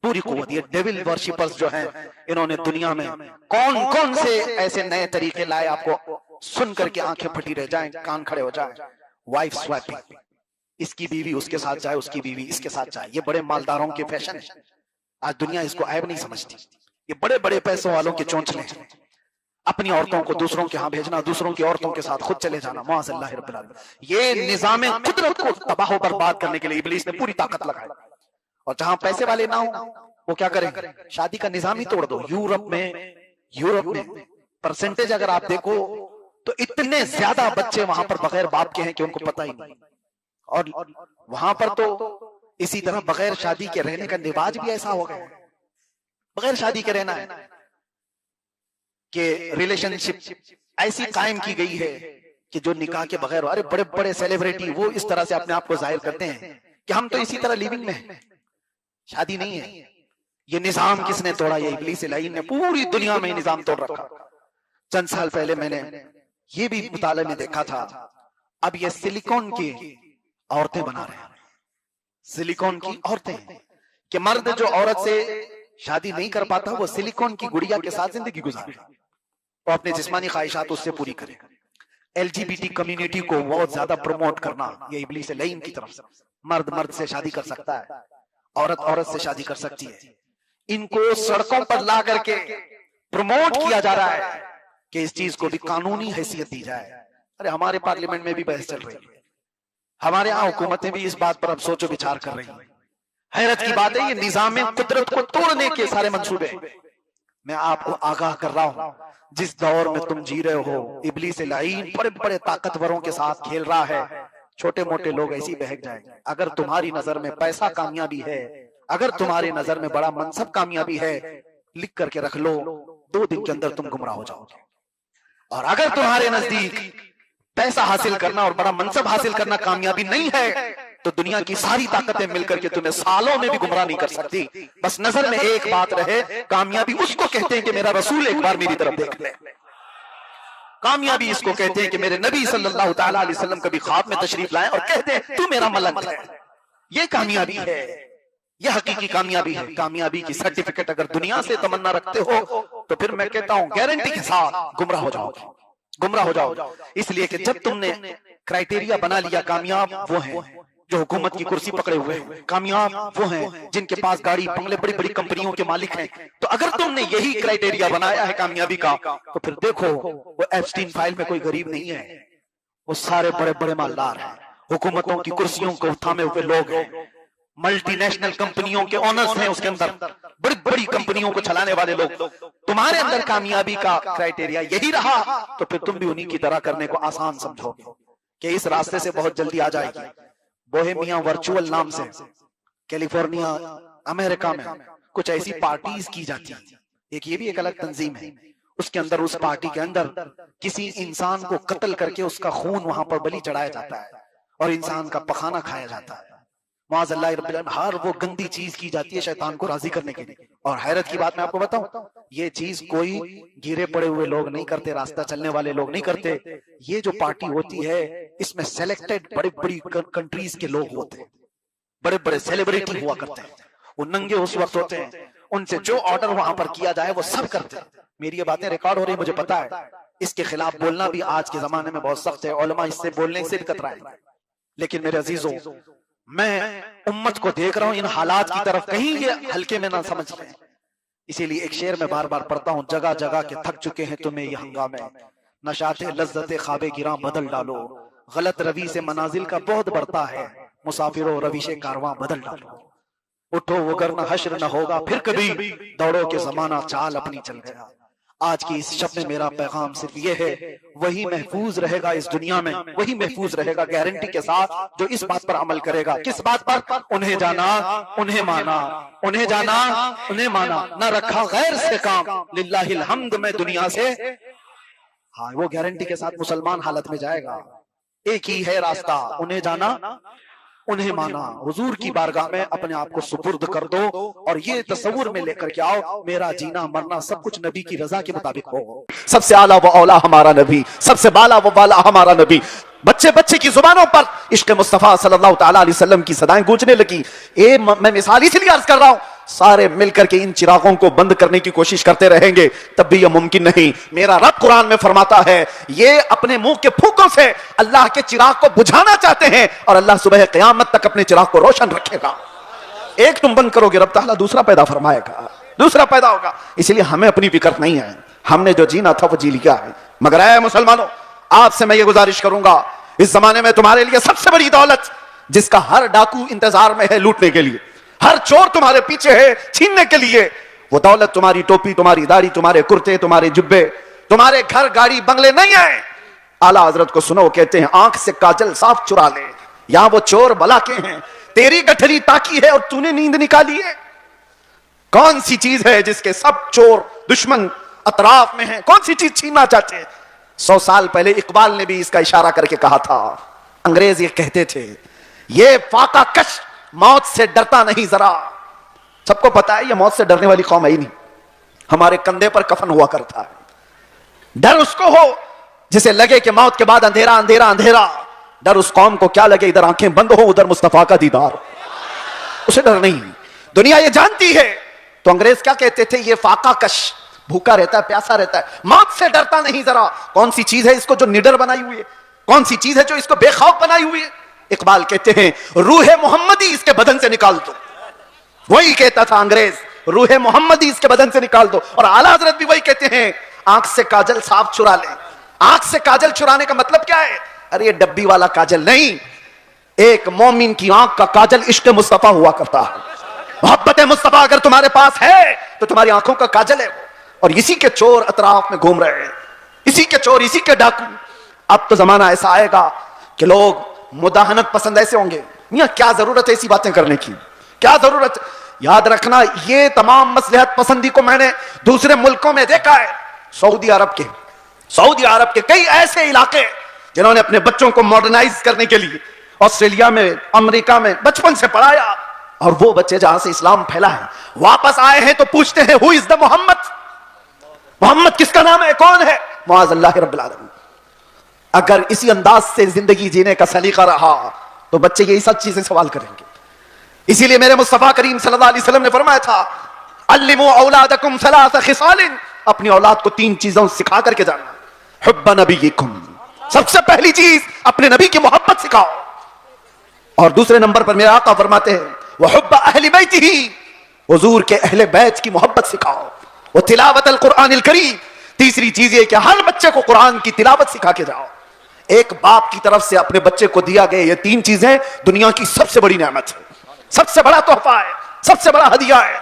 पूरी कुव्वत। ये डेविल वर्शिपर्स जो हैं, इन्होंने दुनिया में कौन कौन से ऐसे नए तरीके लाए, आपको सुन करके आंखें फटी रह जाएं, कान खड़े हो जाएं। वाइफ स्वैपिंग, इसकी बीवी उसके साथ जाए, उसकी बीवी इसके साथ जाए। ये बड़े मालदारों के फैशन है। आज दुनिया इसको ऐब नहीं समझती। ये बड़े बड़े पैसों वालों के चोंचले हैं। अपनी औरतों को दूसरों के यहाँ भेजना, दूसरों की औरतों के साथ खुद चले जाना। माअज़ल्लाह रब्बिल आलमीन। ये निज़ाम कुदरत को तबाह बर्बाद करने के लिए इब्लीस ने पूरी ताकत लगाई। और जहां पैसे वाले ना हो वो क्या करेंगे? शादी का निजाम ही तोड़ दो। यूरोप में परसेंटेज अगर आप देखो तो इतने ज्यादा बच्चे वहां पर बगैर बाप के हैं कि उनको पता ही नहीं। और वहां पर तो इसी तरह बगैर शादी के रहने का रिवाज भी ऐसा हो गया। बगैर शादी के रहना है कि रिलेशनशिप ऐसी कायम की गई है कि जो निकाह के बगैर, अरे बड़े बड़े सेलिब्रिटी वो इस तरह से अपने आप को जाहिर करते हैं कि हम तो इसी तरह लिविंग में हैं, शादी नहीं है। ये निजाम किसने तोड़ा? ये इब्लीस लाइन ने पूरी दुनिया में निजाम तोड़ रखा। चंद साल पहले मैंने ये भी मुताले में देखा था, अब ये सिलिकॉन की औरतें बना रहे हैं। सिलिकॉन की औरतें कि मर्द जो औरत से शादी नहीं कर पाता वो सिलिकॉन की गुड़िया के साथ जिंदगी गुजारे और अपने जिस्मानी ख्वाहिशात उससे पूरी करे। एलजीबीटी कम्युनिटी को बहुत ज्यादा प्रमोट करना, ये इब्लीस लाइन की तरफ से। मर्द मर्द से शादी कर सकता है, औरत औरत से शादी कर सकती है। इनको सड़कों पर ला करके प्रमोट किया जा रहा है कि इस चीज को भी कानूनी हैसियत दी जाए। अरे हमारे पार्लियामेंट में भी बहस चल रही है, हमारे यहाँ हुकूमतें भी इस बात पर अब सोचो विचार कर रही है। हैरत की बात है, ये निजाम कुदरत को तोड़ने के सारे मंसूबे। मैं आपको आगाह कर रहा हूं, जिस दौर में तुम जी रहे हो, इब्लीस लाइन बड़े बड़े ताकतवरों के साथ खेल रहा है। छोटे मोटे लोग ऐसे ही बहक जाएंगे। अगर तुम्हारी नजर में पैसा कामयाबी है, अगर तुम्हारी नजर में बड़ा मनसब कामयाबी है, लिख करके रख लो, 2 दिन के अंदर तुम गुमराह हो जाओगे। और अगर तुम्हारे नजदीक पैसा हासिल करना और बड़ा मनसब हासिल करना कामयाबी नहीं है, तो दुनिया की सारी ताकतें मिलकर के तुम्हें सालों में भी गुमराह नहीं कर सकती। बस नजर में एक बात रहे, कामयाबी उसको कहते हैं कि मेरा रसूल एक बार मेरी तरफ देख ले। कामयाबी इसको कहते हैं कि मेरे नबी सल्लल्लाहु तआला अलैहि वसल्लम कभी ख्वाब में तशरीफ लाए और कहते हैं तू मेरा मलंग है। ये कामयाबी है, ये हकीकी कामयाबी है। कामयाबी की सर्टिफिकेट अगर दुनिया से तमन्ना रखते हो तो फिर मैं कहता हूं गारंटी के साथ गुमराह हो जाओगे, गुमराह हो जाओगे। इसलिए कि जब तुमने क्राइटेरिया बना लिया, कामयाब वो हैं जो हुकूमत की कुर्सी पकड़े हुए हैं, कामयाब वो हैं जिनके पास गाड़ी बंगले बड़ी बड़ी कंपनियों के मालिक हैं। तो अगर तुमने यही क्राइटेरिया बनाया है कामयाबी का, तो फिर देखो वो एप्स्टीन फाइल में कोई गरीब नहीं है, वो सारे बड़े बड़े मालदार हैं, हुकूमतों की कुर्सियों को थामे हुए लोग हैं, मल्टीनेशनल कंपनियों के ओनर्स हैं, उसके अंदर बड़ी बड़ी कंपनियों को चलाने वाले लोग। तुम्हारे अंदर कामयाबी का क्राइटेरिया यही रहा तो फिर तुम भी उन्हीं की तरह करने को आसान समझोगे कि इस रास्ते से बहुत जल्दी आ जाएगी। बोहेमिया वर्चुअल नाम से कैलिफोर्निया अमेरिका में कुछ ऐसी पार्टीज की जाती है। एक ये भी एक अलग तंजीम है, उसके अंदर उस पार्टी के अंदर किसी इंसान को कत्ल करके उसका खून वहां पर बलि चढ़ाया जाता है और इंसान का पखाना खाया जाता है। माअज़ल्लाह रब्बिल आलमीन, हर वो गंदी चीज की जाती है शैतान को राजी करने के लिए। और हैरत की बात मैं आपको बताऊं, ये चीज कोई गिरे पड़े हुए लोग नहीं करते, रास्ता चलने वाले लोग नहीं करते। ये जो पार्टी होती है इसमें सेलेक्टेड बड़ी बड़ी कंट्रीज के लोग होते हैं, बड़े बड़े सेलिब्रिटी हुआ करते हैं। वो नंगे उस वक्त होते हैं, उनसे जो ऑर्डर वहां पर किया जाए वो सब करते हैं। मेरी ये बातें रिकॉर्ड हो रही, मुझे पता है। इसके खिलाफ बोलना भी आज के जमाने में बहुत सख्त है, उलमा इससे बोलने से भी कतराए। लेकिन मेरे अजीजों, मैं उम्मत को देख रहा हूं इन हालात की तरफ, कहीं ये हल्के में ना समझ रहे हैं। इसीलिए एक शेर में बार बार पढ़ता हूं, जगह जगह के थक चुके हैं तुम्हें ये हंगामे, नशाते लज्जते ख्वाबे गिरा बदल डालो, गलत रवि से मनाजिल का बहुत बढ़ता है, मुसाफिरों रविशे कारवां बदल डालो। उठो वो वरना हश्र न होगा फिर कभी, दौड़ो के जमाना चाल अपनी चल गया। आज की इस शब में मेरा पैगाम सिर्फ ये है, वही महफूज रहेगा इस दुनिया में, वही महफूज रहेगा गारंटी के साथ जो इस बात पर अमल करेगा। किस बात पर? उन्हें जाना उन्हें माना, उन्हें जाना उन्हें माना, न रखा गैर से काम, लिल्लाहिल हम्द में दुनिया से। हाँ, वो गारंटी के साथ मुसलमान हालत में जाएगा। एक ही है रास्ता, उन्हें जाना उन्हें माना, हुजूर की बारगाह में अपने आप को सुपुर्द कर दो और ये तस्वुर में लेकर के आओ मेरा जीना मरना सब कुछ नबी की रजा के मुताबिक हो। सबसे आला व औला हमारा नबी, सबसे बाला व बाला हमारा नबी। बच्चे बच्चे की जुबानों पर इश्क मुस्तफा सल्लल्लाहु ताला अलैहि वसल्लम की सदाएं गूंजने लगी। मैं मिसाल इसलिए अर्ज कर रहा हूं, सारे मिलकर के इन चिरागों को बंद करने की कोशिश करते रहेंगे तब भी यह मुमकिन नहीं। मेरा रब कुरान में फरमाता है ये अपने मुंह के फूकों से अल्लाह के चिराग को बुझाना चाहते हैं और अल्लाह सुबह क़यामत तक अपने चिराग को रोशन रखेगा। एक तुम बंद करोगे रब ताला दूसरा पैदा फरमाएगा, दूसरा पैदा होगा। इसलिए हमें अपनी फिक्र नहीं है, हमने जो जीना था वो जी लिया है। मगर ऐ मुसलमानों, आपसे मैं ये गुजारिश करूंगा, इस जमाने में तुम्हारे लिए सबसे बड़ी दौलत जिसका हर डाकू इंतजार में है लूटने के लिए, हर चोर तुम्हारे पीछे है छीनने के लिए, वो दौलत तुम्हारी टोपी, तुम्हारी दाढ़ी, तुम्हारे कुर्ते, तुम्हारे जुब्बे, तुम्हारे घर गाड़ी बंगले नहीं है। आला हजरत को सुनो, कहते हैं आंख से काजल साफ चुरा ले, यहां वो चोर भला के हैं, तेरी गठरी ताकी है और तूने नींद निकाली है। कौन सी चीज है जिसके सब चोर दुश्मन अतराफ में हैं? कौन सी चीज छीनना चाहते हैं? 100 साल पहले इकबाल ने भी इसका इशारा करके कहा था। अंग्रेज ये कहते थे ये फाका कश मौत से डरता नहीं जरा। सबको पता है ये मौत से डरने वाली कौम है ही नहीं। हमारे कंधे पर कफन हुआ करता है। डर उसको हो जिसे लगे कि मौत के बाद अंधेरा अंधेरा अंधेरा। डर उस कौम को क्या लगे इधर आंखें बंद हो उधर मुस्तफा का दीदार, उसे डर नहीं। दुनिया ये जानती है। तो अंग्रेज क्या कहते थे? ये फाका कश, भूखा रहता है, प्यासा रहता है, मौत से डरता नहीं जरा। कौन सी चीज है इसको जो निडर बनाई हुई है? कौन सी चीज है जो इसको बेखौफ बनाई हुई है? इकबाल कहते हैं रूह मोहम्मदी इसके बदन से निकाल दो। वही कहता था अंग्रेज, रूह मोहम्मदी इसके बदन से निकाल दो। और आला हजरत भी वही कहते हैं आंख से काजल साफ चुरा ले। आंख से काजल चुराने का मतलब क्या है? अरे ये डब्बी वाला काजल नहीं, एक मोमिन की आंख का काजल इश्क मुस्तफा हुआ करता है। मोहब्बत मुस्तफा अगर तुम्हारे पास है तो तुम्हारी आंखों का काजल है। और इसी के चोर अतराफ में घूम रहे हैं, इसी के चोर, इसी के डाकू। अब तो जमाना ऐसा आएगा कि लोग मुदाहनत पसंद ऐसे होंगे। मियां क्या जरूरत है ऐसी बातें करने की, क्या जरूरत? याद रखना ये तमाम मसलहत पसंदी को मैंने दूसरे मुल्कों में देखा है। सऊदी अरब के कई ऐसे इलाके जिन्होंने अपने बच्चों को मॉडर्नाइज करने के लिए ऑस्ट्रेलिया में, अमेरिका में बचपन से पढ़ाया। और वो बच्चे जहां से इस्लाम फैला है वापस आए हैं तो पूछते हैं who is the Mohammad? Mohammad किसका नाम है, कौन है? मुआज़ रब्बिल आलमीन। अगर इसी अंदाज से जिंदगी जीने का सलीका रहा तो बच्चे यही सब चीजें सवाल करेंगे। इसीलिए मेरे मुस्तफा करीम सल्लल्लाहु अलैहि वसल्लम ने फरमाया था अल्लिमू औलादकुम सलासा खिसालिन, अपनी औलाद को 3 चीजों सिखा करके जाना। हुब्ब नबीकुम, सबसे पहली चीज अपने नबी की मोहब्बत सिखाओ। और दूसरे नंबर पर मेरे आका फरमाते हैं वह हुब्ब अहले बैतिही, हुजूर के अहले बैत की मोहब्बत सिखाओ। वो तिलावत अल कुरानिल करीम, तीसरी चीज ये कि हर बच्चे को कुरान की तिलावत सिखा के जाओ। एक बाप की तरफ से अपने बच्चे को दिया गया ये 3 चीजें दुनिया की सबसे बड़ी नेमत है, सबसे बड़ा तोहफा है, सबसे बड़ा हदिया है।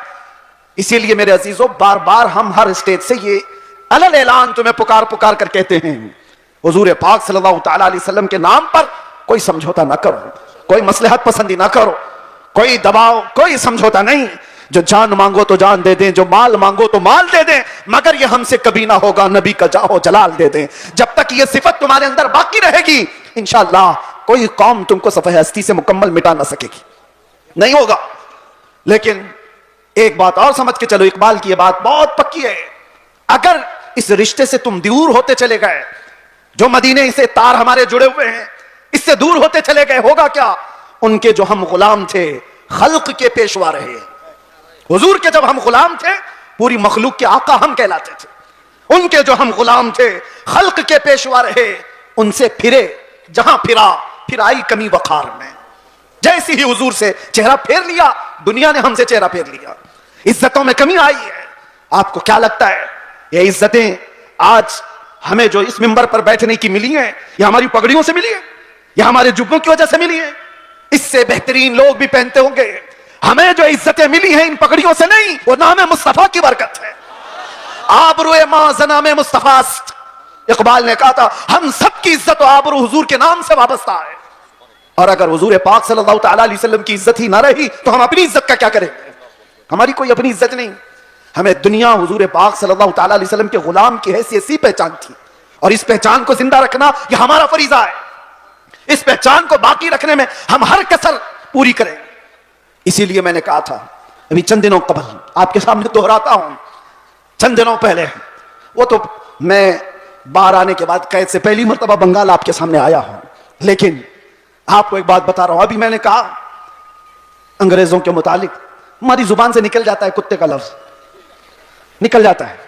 इसीलिए मेरे अजीजों बार बार हम हर स्टेज से ये अलग ऐलान तुम्हें पुकार पुकार कर कहते हैं हुजूर पाक सल्लल्लाहु ताला अलैहि वसल्लम के नाम पर कोई समझौता ना करो, कोई मसलहत पसंदी ना करो, कोई दबाव, कोई समझौता नहीं। जो जान मांगो तो जान दे दें, जो माल मांगो तो माल दे दें, मगर ये हमसे कभी ना होगा नबी का जाहो जलाल दे दें। जब तक ये सिफत तुम्हारे अंदर बाकी रहेगी इंशाअल्लाह कोई कौम तुमको सफ़े हस्ती से मुकम्मल मिटा ना सकेगी, नहीं होगा। लेकिन एक बात और समझ के चलो, इकबाल की ये बात बहुत पक्की है। अगर इस रिश्ते से तुम दूर होते चले गए, जो मदीने से तार हमारे जुड़े हुए हैं इससे दूर होते चले गए, होगा क्या? उनके जो हम गुलाम थे खल्क के पेशवा रहे। हुजूर के जब हम गुलाम थे पूरी मखलूक के आका हम कहलाते थे। उनके जो हम गुलाम थे खल्क के पेशवा रहे, उनसे फिरे जहां फिरा फिर आई कमी वखार में। जैसे ही हुजूर से चेहरा फेर लिया दुनिया ने हमसे चेहरा फेर लिया, इज्जतों में कमी आई है। आपको क्या लगता है ये इज्जतें आज हमें जो इस मिंबर पर बैठने की मिली है या हमारी पगड़ियों से मिली है या हमारे जुब्बों की वजह से मिली है? इससे बेहतरीन लोग भी पहनते होंगे। हमें जो इज्जतें मिली हैं इन पगड़ियों से नहीं, वो नाम मुस्तफा की बरकत है। आबरूए मां ज़नाम मुस्तफास्त, इकबाल ने कहा था हम सबकी इज्जत और आबरू हुजूर के नाम से वाबस्ता है। और अगर हुजूर पाक सल्लल्लाहु ताला अलैहि वसल्लम की इज्जत ही ना रही तो हम अपनी इज्जत का क्या करेंगे? हमारी कोई अपनी इज्जत नहीं। हमें दुनिया हुजूर पाक सल्लल्लाहु ताला अलैहि वसल्लम के गुलाम की हैसियत सी पहचान थी और इस पहचान को जिंदा रखना यह हमारा फरीजा है। इस पहचान को बाकी रखने में हम हर कसर पूरी करें। इसीलिए मैंने कहा था अभी चंद दिनों कबल, आपके सामने दोहराता हूं, चंद दिनों पहले, वो तो मैं बाहर आने के बाद कैद से पहली मर्तबा बंगाल आपके सामने आया हूं, लेकिन आपको एक बात बता रहा हूं। अभी मैंने कहा अंग्रेजों के मुतालिक हमारी जुबान से निकल जाता है कुत्ते का लफ्ज, निकल जाता है,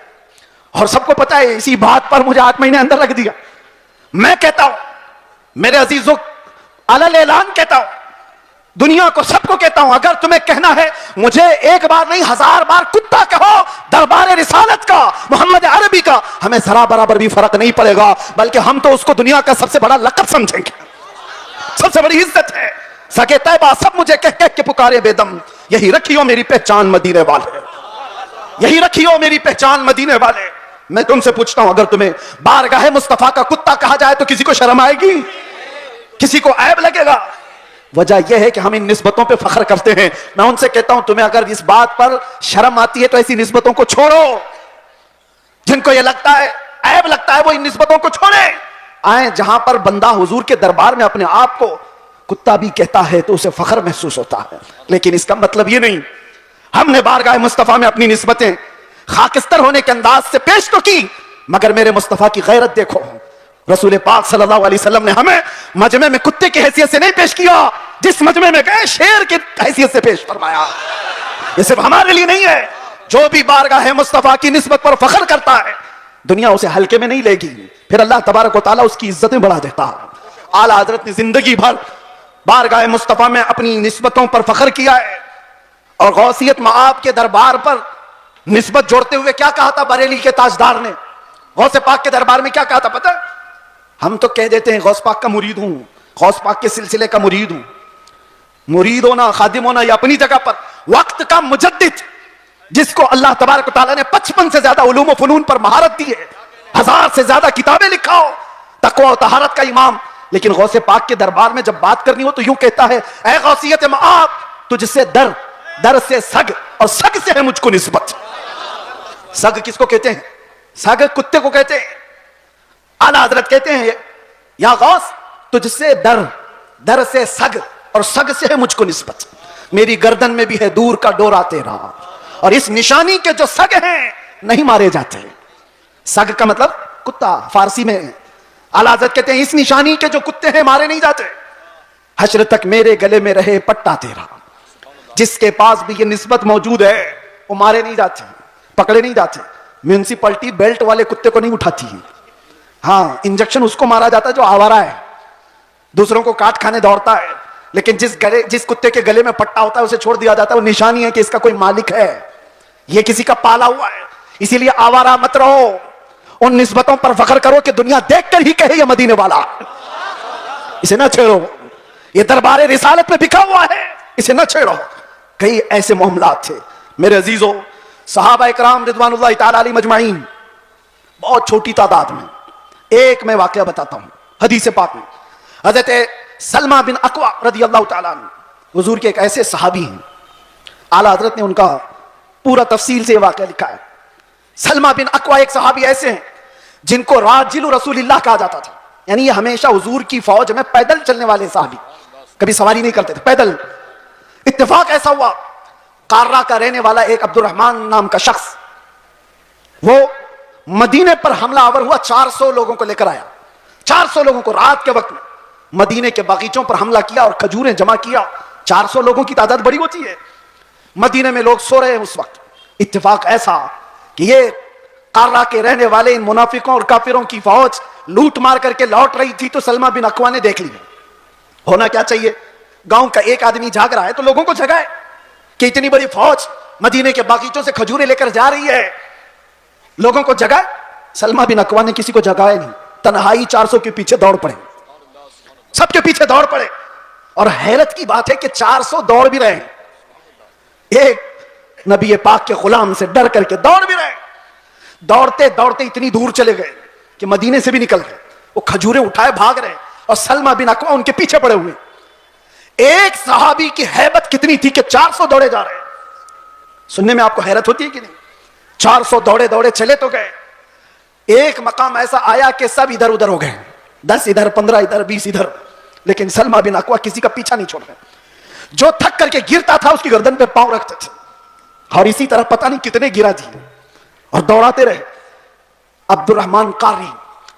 और सबको पता है। इसी बात पर मुझे 8 महीने अंदर रख दिया। मैं कहता हूं मेरे अजीजों, अलल ऐलान कहता हूं, दुनिया को सबको कहता हूं, अगर तुम्हें कहना है मुझे एक बार नहीं 1000 बार कुत्ता कहो, दरबार रिसालत का, मोहम्मद अरबी का, हमें जरा बराबर भी फर्क नहीं पड़ेगा, बल्कि हम तो उसको दुनिया का सबसे बड़ा लक़ब समझेंगे, सबसे बड़ी इज्जत है। सके तैबा सब मुझे कह कह के पुकारे बेदम, यही रखियो मेरी पहचान मदीने वाले, यही रखियो मेरी पहचान मदीने वाले। मैं तुमसे पूछता हूं, अगर तुम्हें बारगाह मुस्तफा का कुत्ता कहा जाए तो किसी को शर्म आएगी? किसी को ऐब लगेगा? वजह यह है कि हम इन निस्बतों पे फख्र करते हैं। मैं उनसे कहता हूं तुम्हें अगर इस बात पर शर्म आती है तो ऐसी निस्बतों को छोड़ो। जिनको यह लगता है, ऐब लगता है, वो इन निस्बतों को छोड़े। आए जहां पर बंदा हुजूर के दरबार में अपने आप को कुत्ता भी कहता है तो उसे फख्र महसूस होता है, लेकिन इसका मतलब ये नहीं। हमने बारगाह मुस्तफा में अपनी निस्बतें खाकिस्तर होने के अंदाज से पेश तो की, मगर मेरे मुस्तफा की गैरत देखो। रसूल पाक सल्लल्लाहु अलैहि वसल्लम ने हमें मजमे में कुत्ते की हैसियत से नहीं पेश किया, जिस मजमे में गए शेर की हैसियत से पेश फरमाया। ये सिर्फ हमारे लिए नहीं है, जो भी बारगाह मुस्तफा की निस्बत पर फख्र करता है दुनिया उसे हल्के में नहीं लेगी, फिर अल्लाह तबारक व तआला उसकी इज्जतें बढ़ा देता है। आला हजरत ने जिंदगी भर बारगाह मुस्तफा में अपनी निस्बतों पर फख्र किया है, और गौसियत मआब के दरबार पर निस्बत जोड़ते हुए क्या कहा था बरेली के ताजदार ने? गौसे पाक के दरबार में क्या कहा था पता? हम तो कह देते हैं गौस पाक का मुरीद हूं, गौस पाक के सिलसिले का मुरीद हूं। मुरीद होना, खादिम होना, या अपनी जगह पर, वक्त का मुजद्दिद, जिसको अल्लाह तबारक व तआला ने 55 से ज्यादा उलूम व फनून पर महारत दी है, 1000 से ज्यादा किताबें लिखा हो, तकवा और तहारत का इमाम, लेकिन गौसे पाक के दरबार में जब बात करनी हो तो यूं कहता है, ऐ गौसियत मआब, तुझसे दर, दर से सग, और सग से है मुझको निस्बत। सग किसको कहते हैं? सग कुत्ते को कहते हैं। आला हजरत कहते हैं, या गौस तुझसे दर, दर से सग, और सग से है मुझको निस्बत। मेरी गर्दन में भी है दूर का डोरा तेरा, और इस निशानी के जो सग हैं नहीं मारे जाते। सग का मतलब कुत्ता फारसी में। आला हजरत कहते हैं इस निशानी के जो कुत्ते हैं मारे नहीं जाते। हश्र तक मेरे गले में रहे पट्टा तेरा, जिसके पास भी ये निस्बत मौजूद है वो मारे नहीं जाते, पकड़े नहीं जाते। म्यूनिसिपैलिटी बेल्ट वाले कुत्ते को नहीं उठाती है, हाँ इंजेक्शन उसको मारा जाता है जो आवारा है, दूसरों को काट खाने दौड़ता है, लेकिन जिस कुत्ते के गले में पट्टा होता है उसे छोड़ दिया जाता है। वो निशानी है कि इसका कोई मालिक है, ये किसी का पाला हुआ है। इसीलिए आवारा मत रहो, उन निस्बतों पर फख्र करो कि दुनिया देखकर ही कहे ये मदीने वाला। इसे ना छेड़ो, ये दरबार रिसालत में बिखा हुआ है, इसे ना छेड़ो। कई ऐसे मामलात थे मेरे अजीजों, सहाबा इकराम रिज़वानुल्लाहि ताला अलैहिम मजमाइन, बहुत छोटी तादाद में। एक मैं वाकया बताता हूं हदीस पाक में। हजरत सलमा बिन अक्वा रदियल्लाहु ताला अन्हु हुजूर के एक ऐसे सहाबी हैं, आला हजरत ने उनका पूरा तफसील से वाकया लिखा है। सलमा बिन अक्वा एक सहाबी ऐसे हैं जिनको राजिलु रसूलिल्लाह कहा जाता था, यानी ये हमेशा हुजूर की फौज में पैदल चलने वाले सहाबी, कभी सवारी नहीं करते थे, पैदल। इत्तेफाक ऐसा हुआ, कार्रा का रहने वाला एक अब्दुर्रहमान नाम का शख्स, वो मदीने पर हमला आवर हुआ, 400 लोगों को लेकर आया। 400 लोगों को रात के वक्त में मदीने के बगीचों पर हमला किया और खजूरें जमा किया। 400 लोगों की तादाद बड़ी होती है, मदीने में लोग सो रहे हैं उस वक्त। इत्तेफाक ऐसा कि ये कार्रा के रहने वाले इन मुनाफिकों और काफिरों की फौज लूट मार करके लौट रही थी, तो सलमा बिन अक्वा ने देख लिया। होना क्या चाहिए, गांव का एक आदमी जाग रहा है तो लोगों को जगाए कि इतनी बड़ी फौज मदीने के बागीचों से खजूरें लेकर जा रही है, लोगों को जगाए। सलमा बिन अक्वा ने किसी को जगाया नहीं, तन्हाई 400 के पीछे दौड़ पड़े, सबके पीछे दौड़ पड़े। और हैरत की बात है कि 400 दौड़ भी रहे, एक नबी पाक के गुलाम से डर करके दौड़ भी रहे। दौड़ते दौड़ते इतनी दूर चले गए कि मदीने से भी निकल गए, वो खजूरें उठाए भाग रहे, और सलमा बिन अक्वा उनके पीछे पड़े हुए। एक सहाबी की हैबत कितनी थी कि 400 दौड़े जा रहे हैं। सुनने में आपको हैरत होती है कि नहीं? 400 दौड़े दौड़े चले तो गए, एक मकाम ऐसा आया कि सब इधर उधर हो गए, 10 इधर, 15 इधर, 20 इधर। लेकिन सलमा बिन अकवा किसी का पीछा नहीं छोड़ रहे। जो थक करके गिरता था उसकी गर्दन पे पांव रखते थे, और इसी तरह पता नहीं कितने गिरा दिए और दौड़ाते रहे। अब्दुर्रहमान कारी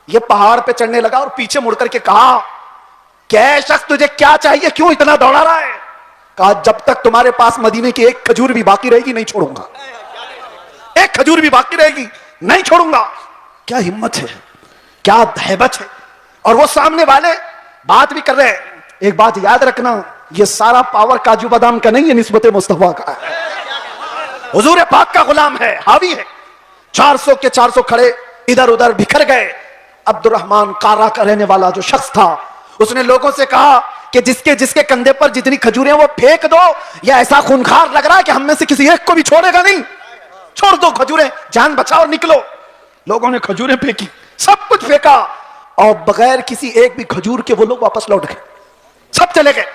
ये पहाड़ पे चढ़ने लगा और पीछे मुड़ करके कहा, क्या शख्स, तुझे क्या चाहिए, क्यों इतना दौड़ा रहा है? कहा, जब तक तुम्हारे पास मदीने की एक खजूर भी बाकी रहेगी नहीं छोड़ूंगा, एक खजूर भी बाकी रहेगी नहीं छोड़ूंगा। क्या हिम्मत है, क्या हैबत है। और वो सामने वाले बात भी कर रहे हैं। एक बात याद रखना, ये सारा पावर काजू बादाम का नहीं है, निस्बत मुस्तफा का है, हुजूर पाक का गुलाम है, हावी है। 400 के 400 खड़े इधर उधर बिखर गए। अब्दुर्रहमान कारा का रहने वाला जो शख्स था, उसने लोगों से कहा कि जिसके जिसके कंधे पर जितनी खजूरें वो फेंक दो, या ऐसा खूंखार लग रहा है कि हम में से किसी एक को भी छोड़ेगा नहीं, छोड़ दो खजूरें, जान बचाओ और निकलो। लोगों ने खजूरें फेंकी, सब कुछ फेंका, और बगैर किसी एक भी खजूर के वो लोग वापस लौट गए, सब चले गए।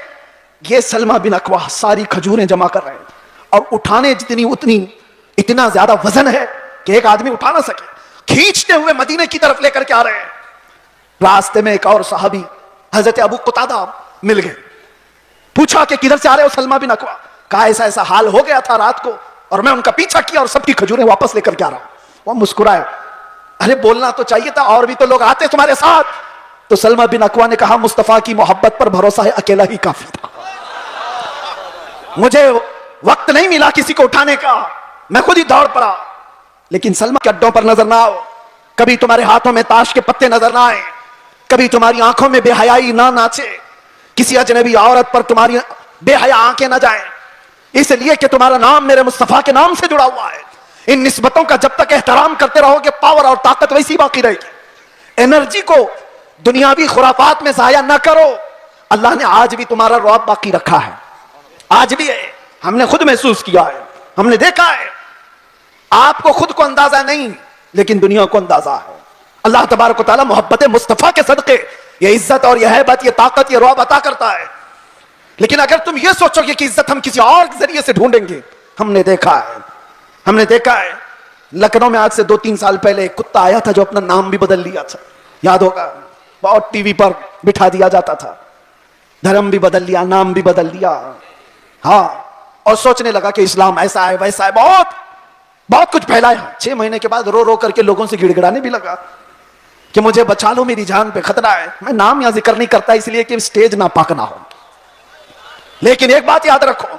ये सलमा बिन अकवा सारी खजूरें जमा कर रहे हैं, और उठाने जितनी उतनी, इतना ज्यादा वजन है कि एक आदमी उठा ना सके, खींचते हुए मदीने की तरफ लेकर के आ रहे हैं। रास्ते में एक और सहाबी हजरत अबू कुतादा मिल गए। पूछा कि किधर से आ रहे हो सलमा बिन अकवा? कहा, ऐसा ऐसा हाल हो गया था रात को, और मैं उनका पीछा किया और सबकी खजूरें वापस लेकर के आ रहा हूं। वो मुस्कुराए, अरे बोलना तो चाहिए था, और भी तो लोग आते तुम्हारे साथ। तो सलमा बिन अकवा ने कहा, मुस्तफा की मोहब्बत पर भरोसा है, अकेला ही काफी था, मुझे वक्त नहीं मिला किसी को उठाने का, मैं खुद ही दौड़ पड़ा। लेकिन सलमा के अड्डों पर नजर ना आओ, कभी तुम्हारे हाथों में ताश के पत्ते नजर ना आए, कभी तुम्हारी आंखों में बेहयाई ना नाचे, किसी अजनबी औरत पर तुम्हारी बेहया आंखें ना जाएं, इसलिए कि तुम्हारा नाम मेरे मुस्तफा के नाम से जुड़ा हुआ है। इन निस्बतों का जब तक एहतराम करते रहोगे, पावर और ताकत वैसी बाकी रहेगी। एनर्जी को दुनियावी खुराफात में जाया ना करो। अल्लाह ने आज भी तुम्हारा रौब बाकी रखा है, आज भी है, हमने खुद महसूस किया है, हमने देखा है। आपको खुद को अंदाजा नहीं, लेकिन दुनिया को अंदाजा है। अल्लाह तबारक व तआला मोहब्बत मुस्तफा के सदके ये इज्जत और यह हैबत, ये ताकत, ये रौब अता करता है। लेकिन अगर तुम ये सोचोगे कि इज्जत हम किसी और जरिए से ढूंढेंगे, हमने देखा है लखनऊ में आज से 2-3 साल पहले एक कुत्ता आया था जो अपना नाम भी बदल लिया था, याद होगा, बहुत टीवी पर बिठा दिया जाता था, धर्म भी बदल लिया, नाम भी बदल लिया, हाँ, और सोचने लगा कि इस्लाम ऐसा है वैसा है, बहुत कुछ फैलाया। 6 महीने के बाद रो रो करके लोगों से गिड़गिड़ाने भी लगा कि मुझे बचा लो, मेरी जान पे खतरा है। मैं नाम यहां जिक्र नहीं करता इसलिए कि स्टेज ना पाक ना हो, लेकिन एक बात याद रखो,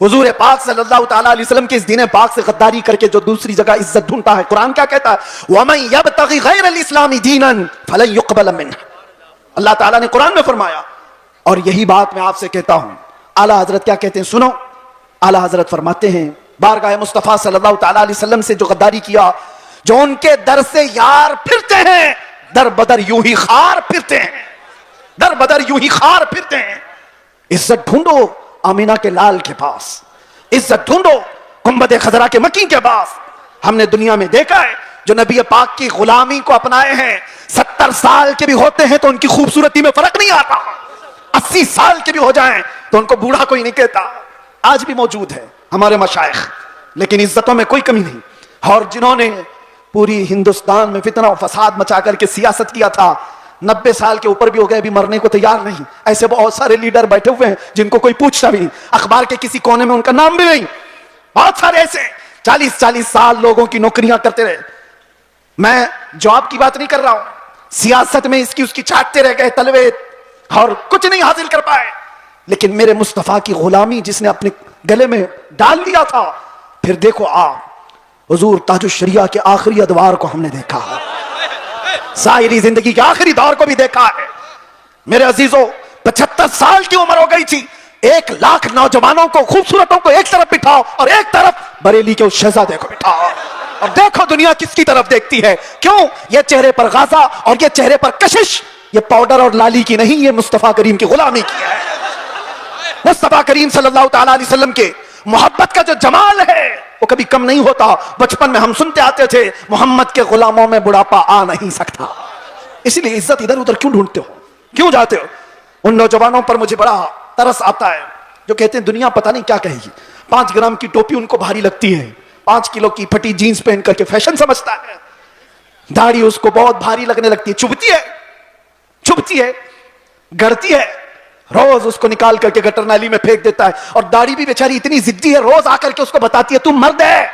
हुजूर पाक सल्लल्लाहु ताला अलैहि वसल्लम के इस दीन पाक से गद्दारी करके जो दूसरी जगह इज्जत ढूंढता है, कुरान क्या कहता है, वमन यब्तगी गैरल इस्लामी दीनन फलन युक़बल मिन्हु, अल्लाह ताला ने कुरान में फरमाया। और यही बात मैं आपसे कहता हूं, आला हजरत क्या कहते हैं सुनो। आला हजरत फरमाते हैं, बारगाह मुस्तफा सल्लल्लाहु ताला अलैहि वसल्लम से जो गद्दारी किया, जो उनके दर से यार फिरते हैं, दर बदर यूं ही खार फिरते हैं, दर बदर यूं ही खार फिरते हैं। इज्जत ढूंढो आमीना के लाल के पास, इज्जत ढूंढो गुंबद खजरा के मकी के पास। हमने दुनिया में देखा है जो नबी पाक की गुलामी को अपनाए हैं, 70 साल के भी होते हैं तो उनकी खूबसूरती में फर्क नहीं आता, 80 साल के भी हो जाएं तो उनको बूढ़ा कोई नहीं कहता। आज भी मौजूद है हमारे मशाइख, लेकिन इज्जतों में कोई कमी नहीं। और जिन्होंने पूरी हिंदुस्तान में फितना और फसाद मचा करके सियासत किया था, 90 साल के ऊपर भी हो गए, अभी मरने को तैयार नहीं। ऐसे बहुत सारे लीडर बैठे हुए हैं जिनको कोई पूछता भी नहीं, अखबार के किसी कोने में उनका नाम भी नहीं। बहुत सारे ऐसे 40-40 साल लोगों की नौकरियां करते रहे। मैं जॉब की बात नहीं कर रहा हूं, सियासत में इसकी उसकी चाटते रह गए तलवे और कुछ नहीं हासिल कर पाए। लेकिन मेरे मुस्तफा की गुलामी जिसने अपने गले में डाल दिया था, फिर देखो आप हुजूर ताजुश शरिया के आखिरी अदवार को हमने देखा है, साहिरी जिंदगी के आखिरी दौर को भी देखा है। मेरे अजीजों, 75 साल की उम्र हो गई थी, 1 लाख नौजवानों को, खूबसूरतों को एक तरफ बिठाओ और एक तरफ बरेली के उस शहजादे को बिठाओ, और देखो दुनिया किसकी तरफ देखती है। क्यों? ये चेहरे पर गाजा और ये चेहरे पर कशिश, ये पाउडर और लाली की नहीं, ये मुस्तफा करीम की गुलामी की है। मुस्तफा करीम सल्लल्लाहु ताला अलैहि वसल्लम के मोहब्बत का जो जमाल है वो कभी कम नहीं होता। बचपन में हम सुनते आते थे, मोहम्मद के गुलामों में बुढ़ापा आ नहीं सकता। इसलिए इज्जत इधर उधर क्यों ढूंढते हो, क्यों जाते हो? उन नौजवानों पर मुझे बड़ा तरस आता है जो कहते हैं दुनिया पता नहीं क्या कहेगी। 5 ग्राम की टोपी उनको भारी लगती है, 5 किलो की फटी जीन्स पहन करके फैशन समझता है, दाढ़ी उसको बहुत भारी लगने लगती है, चुभती है। गढ़ती है, रोज उसको निकाल करके गटर नाली में फेंक देता है। और दाढ़ी भी बेचारी इतनी जिद्दी है, रोज आकर के उसको बताती है तुम मर्द है।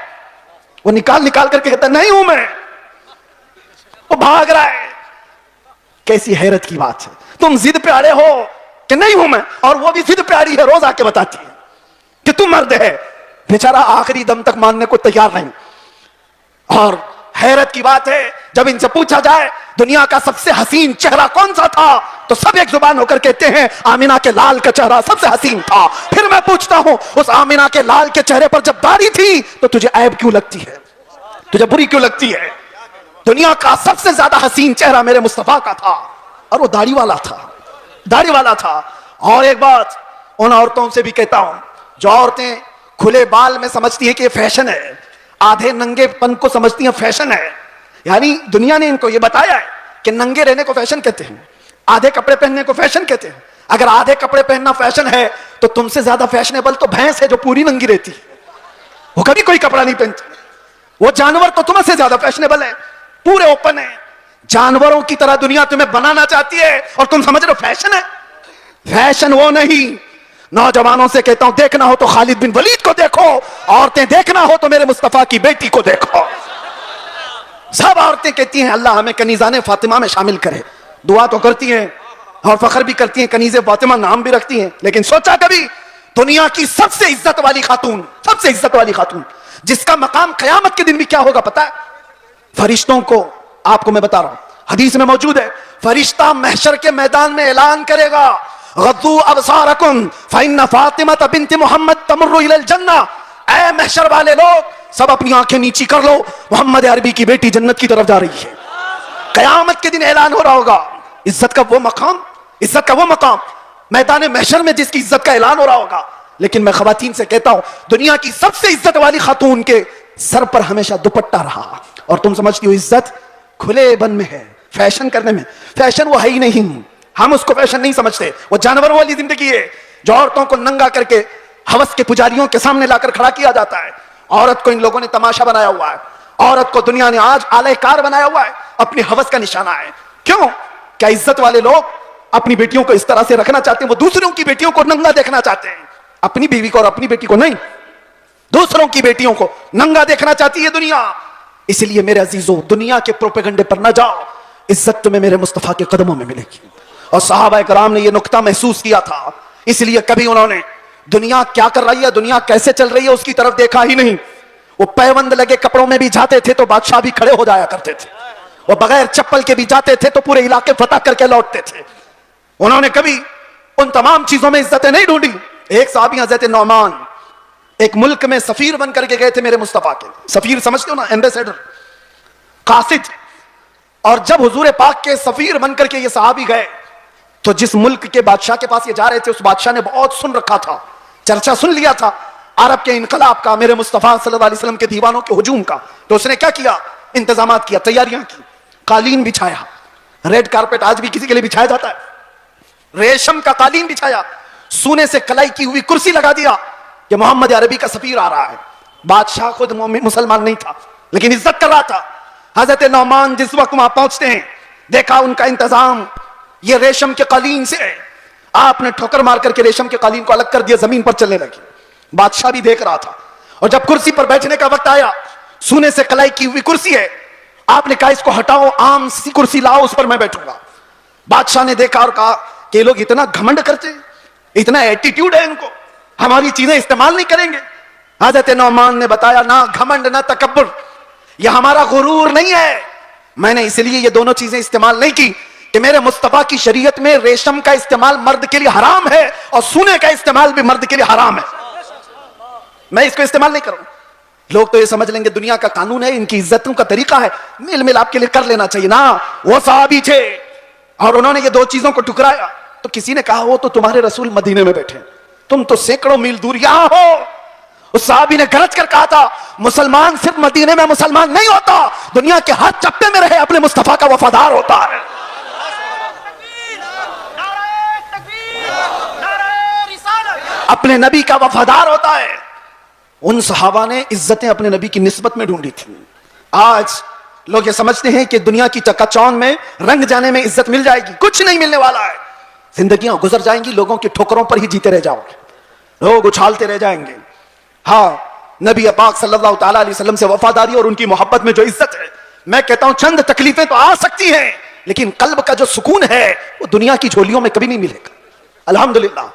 वो निकाल निकाल करके कहता है नहीं हूं मैं। वो भाग रहा है। कैसी हैरत की बात है, तुम जिद पे अड़े हो कि नहीं हूं मैं, और वो भी जिद पे अड़ी है, रोज आके बताती है कि तुम मर्द है। बेचारा आखिरी दम तक मानने को तैयार नहीं। और हैरत की बात है, जब इनसे पूछा जाए दुनिया का सबसे हसीन चेहरा कौन सा था, तो सब एक जुबान होकर कहते हैं आमिना के लाल का चेहरा सबसे हसीन था। फिर मैं पूछता हूं उस आमिना के लाल के चेहरे पर जब दाढ़ी थी तो तुझे ऐब क्यों लगती है, तुझे बुरी क्यों लगती है? दुनिया का सबसे ज्यादा हसीन चेहरा मेरे मुस्तफा का था, और वो दाढ़ी वाला था, दाढ़ी वाला था। और एक बात उन औरतों से भी कहता हूं जो औरतें खुले बाल में समझती है कि ये फैशन है, आधे नंगेपन को समझती हैं फैशन है। यानी दुनिया ने इनको ये बताया है कि नंगे रहने को फैशन कहते हैं, आधे कपड़े पहनने को फैशन कहते हैं। अगर आधे कपड़े पहनना फैशन है तो तुमसे ज्यादा फैशनेबल तो भैंस है जो पूरी नंगी रहती है, वो कभी कोई कपड़ा नहीं पहनती। वो जानवर तो तुमसे ज्यादा फैशनेबल है, पूरे ओपन है। जानवरों की तरह दुनिया तुम्हें बनाना चाहती है और तुम समझ रहे हो फैशन है। फैशन वो नहीं। नौजवानों से कहता हूं देखना हो तो खालिद बिन वलीद को देखो, औरतें देखना हो तो मेरे मुस्तफा की बेटी को देखो। सब औरतें कहती हैं अल्लाह हमें कनीज़ाने फातिमा में शामिल करे, दुआ तो करती हैं और फख्र भी करती हैं, कनीज़े फातिमा नाम भी रखती हैं। लेकिन सोचा कभी दुनिया की सबसे इज्जत वाली खातून, सबसे इज्जत वाली खातून जिसका मकाम कयामत के दिन भी क्या होगा पता है? फरिश्तों को, आपको मैं बता रहा हूं, हदीस में मौजूद है, फरिश्ता महशर के मैदान में ऐलान करेगा गद्दू अबसारकुम फइन्न फातिमा बिन्त मुहम्मद तमुर्रु इलल जन्ना। ऐ महशर वाले लोग सब अपनी आंखें नीची कर लो, मोहम्मद अरबी की बेटी जन्नत की तरफ जा रही है। कयामत के दिन ऐलान हो रहा होगा। इज्जत का वो मकाम, इज्जत का वो मकाम मैदान महशर में जिसकी इज्जत का ऐलान हो रहा होगा। लेकिन मैं खवातीन से कहता हूं दुनिया की सबसे इज्जत वाली खातून के सर पर हमेशा दुपट्टा रहा, और तुम समझती हो इज्जत खुले बन में है, फैशन करने में। फैशन वो है ही नहीं, हम उसको फैशन नहीं समझते। वो जानवरों वाली जिंदगी है जो औरतों को नंगा करके हवस के पुजारियों के सामने लाकर खड़ा किया जाता है। औरत को इन लोगों ने तमाशा बनाया हुआ है, औरत को दुनिया ने आज आलयकार बनाया हुआ है, अपनी हवस का निशाना है। क्यों? क्या इज्जत वाले लोग अपनी बेटियों को इस तरह से रखना चाहते हैं? वो दूसरों की बेटियों को नंगा देखना चाहते हैं, अपनी बीवी को और अपनी बेटी को नहीं, दूसरों की बेटियों को नंगा देखना चाहती है दुनिया। इसलिए मेरे अजीजों दुनिया के प्रोपेगंडे पर न जाओ, इज्जत तुम्हें मेरे मुस्तफा के कदमों में मिलेगी। और सहाबा कराम ने यह नुक्ता महसूस किया था, इसलिए कभी उन्होंने दुनिया क्या कर रही है, दुनिया कैसे चल रही है उसकी तरफ देखा ही नहीं। वो पैबंद लगे कपड़ों में भी जाते थे तो बादशाह भी खड़े हो जाया करते थे, वो बगैर चप्पल के भी जाते थे तो पूरे इलाके फतह करके लौटते थे। उन्होंने कभी उन तमाम चीजों में इज्जतें नहीं ढूंढी। एक साहबी हज़रत नौमान एक मुल्क में सफीर बन करके गए थे मेरे मुस्तफा के। सफीर समझते हो ना, एम्बेसडर, कासिद। और जब हुजूर पाक के सफीर बन करके ये सहाबी गए तो जिस मुल्क के बादशाह के पास ये जा रहे थे उस बादशाह ने बहुत सुन रखा था, चर्चा सुन लिया था अरब के इनकलाब का, मेरे मुस्तफा सल्लल्लाहु अलैहि वसल्लम के दीवानों के हुजूम का। तो उसने क्या किया, इंतजामात किया, तैयारियां की, कालीन बिछाया, रेड कारपेट आज भी किसी के लिए बिछाया जाता है, रेशम का कालीन बिछाया, सोने से कलाई की हुई कुर्सी लगा दिया कि मोहम्मद अरबी का सफीर आ रहा है। बादशाह खुद मुसलमान नहीं था लेकिन इज्जत कर रहा था। हजरत नौमान जिस वक्त वहां पहुंचते हैं देखा उनका इंतजाम ये रेशम के कालीन से है। आपने ठोकर मार करके रेशम के कालीन को अलग कर दिया, जमीन पर चलने लगे। बादशाह भी देख रहा था और जब कुर्सी पर बैठने का वक्त आया, सोने से कलाई की हुई कुर्सी है, आपने कहा इसको हटाओ, आम सी कुर्सी लाओ, उस पर मैं बैठूंगा। बादशाह ने देखा और कहा कि ये लोग इतना घमंड करते, इतना एटीट्यूड है इनको, हमारी चीजें इस्तेमाल नहीं करेंगे। हजरत नौमान ने बताया ना घमंड ना तकब्बुर, यह हमारा गुरूर नहीं है। मैंने इसलिए ये दोनों चीजें इस्तेमाल नहीं की कि मेरे मुस्तफा की शरीयत में रेशम का इस्तेमाल मर्द के लिए हराम है और सोने का इस्तेमाल भी मर्द के लिए हराम है, मैं इसको इस्तेमाल नहीं करूं। लोग तो ये समझ लेंगे दुनिया का कानून है, इनकी इज्जतों का तरीका है, मेल मिलाप के लिए कर लेना चाहिए ना। वो सहाबी थे और उन्होंने ये दो चीजों को ठुकराया तो किसी ने कहा वो तो तुम्हारे रसूल मदीने में बैठे, तुम तो सैकड़ों मील दूर यहां हो। उस साहबी ने गरज कर कहा था मुसलमान सिर्फ मदीने में मुसलमान नहीं होता, दुनिया के हर चप्पे में रहे अपने मुस्तफा का वफादार होता है। अपने नबी का वफादार होता है। उन सहाबा ने इज्जतें अपने नबी की निस्बत में ढूंढी थी। आज लोग ये समझते हैं कि दुनिया की चकाचौंध में रंग जाने में इज्जत मिल जाएगी, कुछ नहीं मिलने वाला है। जिंदगियां गुजर जाएंगी, लोगों की ठोकरों पर ही जीते रह जाओगे, लोग उछालते रह जाएंगे। हाँ, नबी पाक सल्लल्लाहु ताला अलैहि वसल्लम से वफादारी और उनकी मोहब्बत में जो इज्जत है, मैं कहता हूं चंद तकलीफें तो आ सकती हैं, लेकिन कल्ब का जो सुकून है वो दुनिया की झोलियों में कभी नहीं मिलेगा। अल्हम्दुलिल्लाह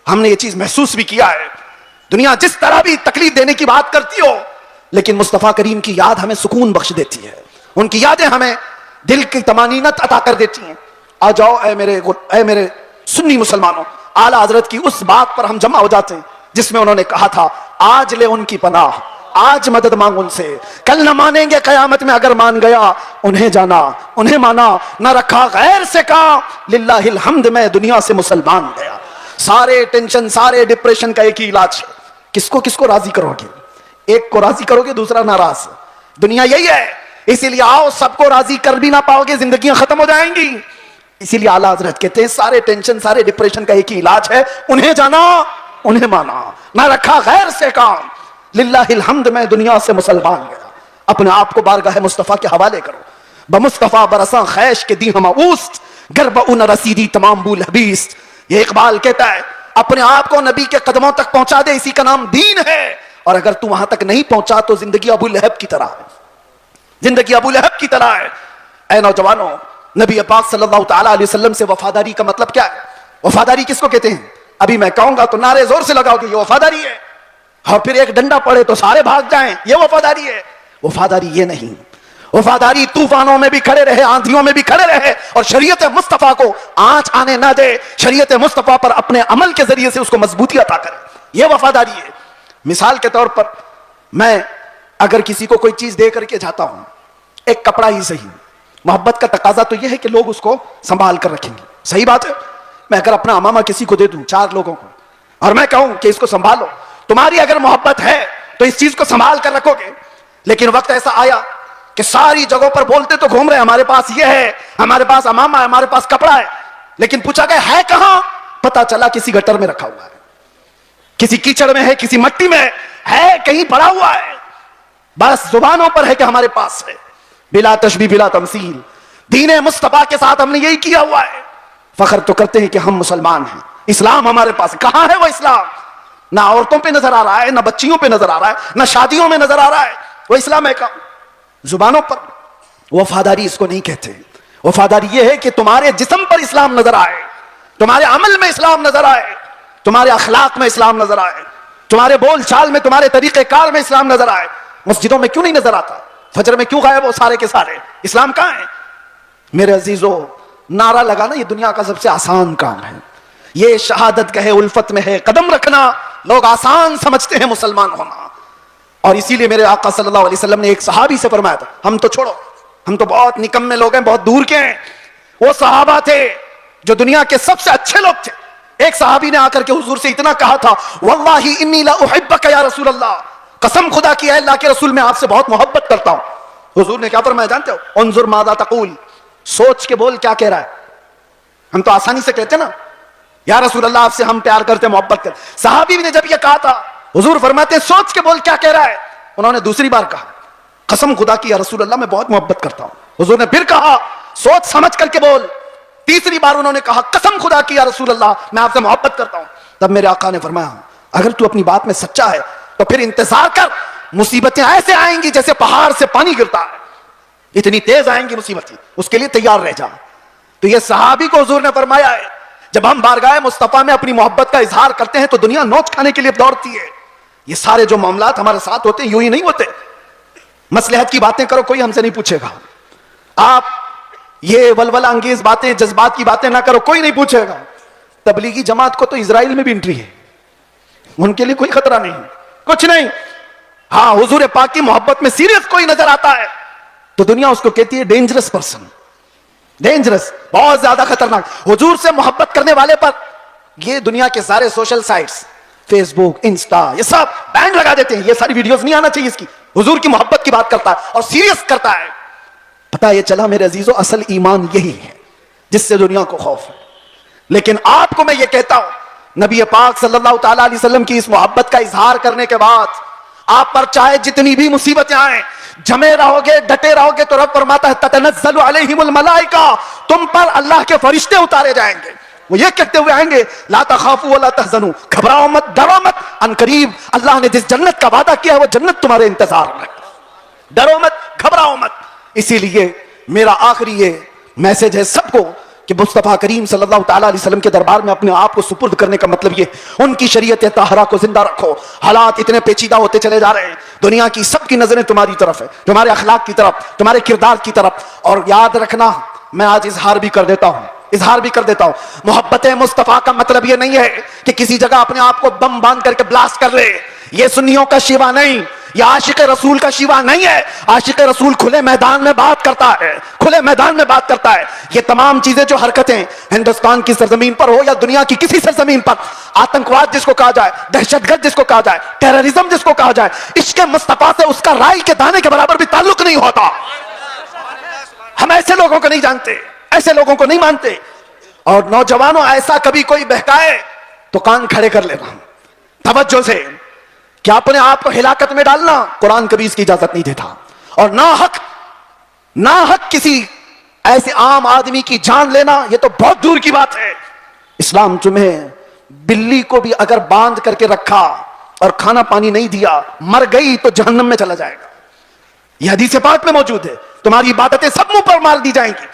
हमने ये चीज महसूस भी किया है। दुनिया जिस तरह भी तकलीफ देने की बात करती हो, लेकिन मुस्तफा करीम की याद हमें सुकून बख्श देती है, उनकी यादें हमें दिल की तमानीनत अता कर देती हैं। आ जाओ ऐ मेरे सुन्नी मुसलमानों, आला हजरत की उस बात पर हम जमा हो जाते हैं जिसमें उन्होंने कहा था, आज ले उनकी पनाह, आज मदद मांग उनसे, कल न मानेंगे कयामत में, अगर मान गया उन्हें जाना, उन्हें माना, न रखा गैर से कहा, लिल्लाहिल हम्द मैं दुनिया से मुसलमान गया। सारे टेंशन, सारे डिप्रेशन का एक ही इलाज है, किसको किसको राजी करोगे? एक को राजी करोगे, दूसरा नाराज। दुनिया यही है, इसीलिए आओ, सबको राजी कर भी ना पाओगे, जिंदगियां खत्म हो जाएंगी। इसीलिए आला हजरत कहते हैं सारे टेंशन, सारे डिप्रेशन का एक ही इलाज है, उन्हें जाना, उन्हें माना, ना रखा गैर से काम, लिल्लाहिल हम्द मैं दुनिया से मुसलमान गया। अपने आप को बारगाह मुस्तफा के हवाले करो। बमुस्तफा बरसा खैश के दी हम उस्त, गर्ब उन रसीदी तमाम बुल हबीस। ये इकबाल कहता है, अपने आप को नबी के कदमों तक पहुंचा दे, इसी का नाम दीन है। और अगर तू वहां तक नहीं पहुंचा तो जिंदगी अबू लहब की तरह है, जिंदगी अबू लहब की तरह है। ऐ नौजवानों, नबी पाक सल्लल्लाहु ताला अलैहि वसल्लम से वफादारी का मतलब क्या है? वफादारी किसको कहते हैं? अभी मैं कहूंगा तो नारे जोर से लगाओगे, ये वफादारी है। और फिर एक डंडा पड़े तो सारे भाग जाएं, ये वफादारी है? वफादारी ये नहीं। वफादारी तूफानों में भी खड़े रहे, आंधियों में भी खड़े रहे, और शरीयत मुस्तफा को आंच आने ना दे, शरीयत मुस्तफा पर अपने अमल के जरिए से उसको मजबूती अता करे, ये वफादारी है। मिसाल के तौर पर, मैं अगर किसी को कोई चीज दे करके जाता हूं, एक कपड़ा ही सही, मोहब्बत का तकाजा तो यह है कि लोग उसको संभाल कर रखेंगे, सही बात है। मैं अगर अपना अमामा किसी को दे दूं, 4 लोगों को, और मैं कहूं कि इसको संभालो, तुम्हारी अगर मोहब्बत है तो इस चीज को संभाल कर रखोगे। लेकिन वक्त ऐसा आया कि सारी जगहों पर बोलते तो घूम रहे, हमारे पास ये है, हमारे पास अमामा है, हमारे पास कपड़ा है, लेकिन पूछा गया है कहां? पता चला किसी गटर में रखा हुआ है, किसी कीचड़ में है, किसी मट्टी में है, कहीं पड़ा हुआ है। बस जुबानों पर है कि हमारे पास है, बिला तशबीह बिला तमसील। दीन मुस्तफा के साथ हमने यही किया हुआ है। फख्र तो करते हैं कि हम मुसलमान हैं, इस्लाम हमारे पास। कहां है वो इस्लाम? ना औरतों पे नजर आ रहा है, ना बच्चियों पे नजर आ रहा है, ना शादियों में नजर आ रहा है, वो इस्लाम है कहां? जुबानों पर। वफादारी इसको नहीं कहते। वफादारी ये है कि तुम्हारे जिस्म पर इस्लाम नजर आए, तुम्हारे अमल में इस्लाम नजर आए, तुम्हारे अखलाक में इस्लाम नजर आए, तुम्हारे बोल चाल में, तुम्हारे तरीके कार में इस्लाम नजर आए। मस्जिदों में क्यों नहीं नजर आता? फजर में क्यों गायब हो सारे के सारे? इस्लाम कहां है? मेरे अजीजों, नारा लगाना ये दुनिया का सबसे आसान काम है। ये शहादत कहे उल्फत में है कदम रखना, लोग आसान समझते हैं मुसलमान होना। और इसीलिए मेरे आका सल्लल्लाहु अलैहि वसल्लम ने एक सहाबी से फरमाया था, हम तो छोड़ो, हम तो बहुत निकम्मे लोग हैं, बहुत दूर के हैं। वो सहाबा थे जो दुनिया के सबसे अच्छे लोग थे। एक सहाबी ने आकर के हुजूर से इतना कहा था, वल्लाही इन्नी ला उहिब्बका या रसूल अल्लाह, कसम खुदा की है अल्लाह के रसूल, मैं आपसे बहुत मोहब्बत करता हूं। हुजूर ने क्या फरमाया जानते हो? उन्जुर मादा तकूल, सोच के बोल क्या कह रहा है। हम तो आसानी से कहते ना, या रसूल अल्लाह आपसे हम प्यार करते, मोहब्बत करते। सहाबी ने जब यह कहा था, हुजूर फरमाते सोच के बोल क्या कह रहा है। उन्होंने दूसरी बार कहा, कसम खुदा की या रसूल अल्लाह मैं बहुत मोहब्बत करता हूं। हुजूर ने फिर कहा, सोच समझ करके बोल। तीसरी बार उन्होंने कहा, कसम खुदा की या रसूल अल्लाह मैं आपसे मोहब्बत करता हूं। तब मेरे आका ने फरमाया, अगर तू अपनी बात में सच्चा है तो फिर इंतजार कर, मुसीबतें ऐसे आएंगी जैसे पहाड़ से पानी गिरता है, इतनी तेज आएंगी मुसीबतें, उसके लिए तैयार रह जा। तो ये सहाबी को हुजूर ने फरमाया है, जब हम बारगाह मुस्तफा में अपनी मोहब्बत का इजहार करते हैं तो दुनिया नोच खाने के लिए दौड़ती है। ये सारे जो मामलात हमारे साथ होते हैं यूं ही नहीं होते। मसलहत की बातें करो, कोई हमसे नहीं पूछेगा। आप ये वलवला अंगेज बातें, जज्बात की बातें ना करो, कोई नहीं पूछेगा। तबलीगी जमात को तो इजराइल में भी एंट्री है, उनके लिए कोई खतरा नहीं, कुछ नहीं। हाँ, हुजूर पाक की मोहब्बत में सीरियस कोई नजर आता है तो दुनिया उसको कहती है डेंजरस पर्सन, डेंजरस, बहुत ज्यादा खतरनाक। हुजूर से मोहब्बत करने वाले पर ये दुनिया के सारे सोशल साइट्स, फेसबुक, इंस्टा, ये सब बैन लगा देते हैं। ये सारी वीडियोस नहीं आना चाहिए इसकी। हुजूर की मोहब्बत की बात करता है और सीरियस करता है। पता ये चला मेरे अजीजों, असल ईमान यही है जिससे दुनिया को खौफ है। लेकिन आपको मैं ये कहता हूं, नबी पाक सल्लल्लाहु ताला अलैहि वसल्लम की इस मोहब्बत का इजहार करने के बाद आप पर चाहे जितनी भी मुसीबतें आए, जमे रहोगे, डटे रहोगे, तो रब फरमाता है ततनज़्ज़लु अलैहिमुल मलाइका, तुम पर अल्लाह के फरिश्ते उतारे जाएंगे। वो ये कहते हुए आएंगे, ला तखाफू वला तहज़नू, घबराओ मत, डरो मत, अनकरीब अल्लाह ने जिस जन्नत का वादा किया है वो जन्नत तुम्हारे इंतजार में, डरो मत, घबराओ मत। इसीलिए मेरा आखिरी ये मैसेज है सबको कि मुस्तफा करीम सल्लल्लाहु ताला अलैहि वसल्लम के दरबार में अपने आप को सुपुर्द करने का मतलब ये, उनकी शरीयत ताहरा को जिंदा रखो। हालात इतने पेचीदा होते चले जा रहे हैं, दुनिया की सबकी नजरें तुम्हारी तरफ है, तुम्हारे अखलाक की तरफ, तुम्हारे किरदार की तरफ। और याद रखना, मैं आज इजहार भी कर देता हूं, मोहब्बत मुस्तफा का मतलब ये नहीं है कि किसी जगह अपने आप को बम बांध करके ब्लास्ट कर ले। ये सुन्नियों का शिवा नहीं, यह आशिक रसूल का शिवा नहीं है। आशिक रसूल खुले मैदान में बात करता है, खुले मैदान में बात करता है। ये तमाम चीजें जो हरकतें हिंदुस्तान की सरजमीन पर हो या दुनिया की किसी सरजमीन पर, आतंकवाद जिसको कहा जाए, दहशतगर्द जिसको कहा जाए, टेररिज्म जिसको कहा जाए, इश्क मुस्तफा से उसका राई के दाने के बराबर भी ताल्लुक नहीं होता। हम ऐसे लोगों को नहीं जानते, ऐसे लोगों को नहीं मानते। और नौजवानों, ऐसा कभी कोई बहकाए तो कान खड़े कर लेना तवज्जो से, क्या अपने आप को हिलाकत में डालना कुरान कभी इसकी इजाजत नहीं देता। और ना हक किसी ऐसे आम आदमी की जान लेना, यह तो बहुत दूर की बात है। इस्लाम तुम्हें बिल्ली को भी अगर बांध करके रखा और खाना पानी नहीं दिया, मर गई तो जहन्नम में चला जाएगा। यह हदीस पाक में मौजूद है। तुम्हारी इबादतें सब मुंह पर मार दी जाएंगी,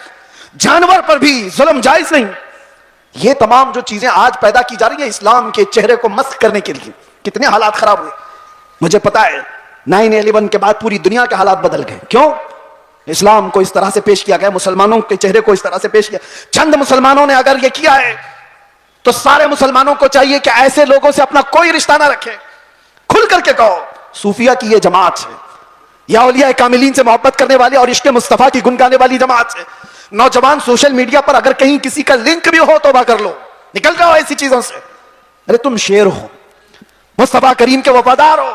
जानवर पर भी जुल्म जायज नहीं। ये तमाम जो चीजें आज पैदा की जा रही है इस्लाम के चेहरे को मस्क करने के लिए, कितने हालात खराब हुए मुझे पता है। 9/11 के बाद पूरी दुनिया के हालात बदल गए। क्यों? इस्लाम को इस तरह से पेश किया गया, मुसलमानों के चेहरे को इस तरह से पेश किया। चंद मुसलमानों ने अगर ये किया है तो सारे मुसलमानों को चाहिए कि ऐसे लोगों से अपना कोई रिश्ता ना रखें। खुल करके कहो, सूफिया की ये जमात है या औलिया कामिलीन से मोहब्बत करने वाले और इश्क मुस्तफा की गुन गाने वाली जमात है। नौजवान सोशल मीडिया पर अगर कहीं किसी का लिंक भी हो तौबा कर लो, निकल जाओ ऐसी चीजों से। अरे तुम शेर हो, मुस्तफा करीम के वफादार हो,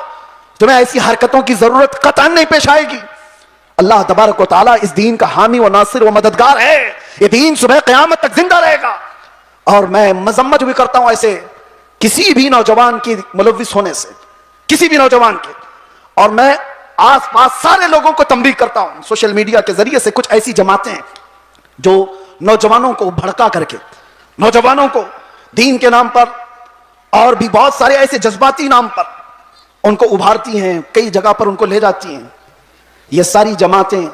तुम्हें ऐसी हरकतों की जरूरत कतई नहीं पेश आएगी। अल्लाह तबारक व तआला इस दीन का हामी व नासिर व मददगार है। ये दीन सुबह क़यामत तक जिंदा रहेगा। और मैं मजम्मत भी करता हूं ऐसे किसी भी नौजवान की मुलव्विस होने से, किसी भी नौजवान के। और मैं आसपास सारे लोगों को तंबीह करता हूं सोशल मीडिया के जरिए से, कुछ ऐसी जमातें जो नौजवानों को भड़का करके, नौजवानों को दीन के नाम पर और भी बहुत सारे ऐसे जज्बाती नाम पर उनको उभारती हैं, कई जगह पर उनको ले जाती हैं। ये सारी जमातें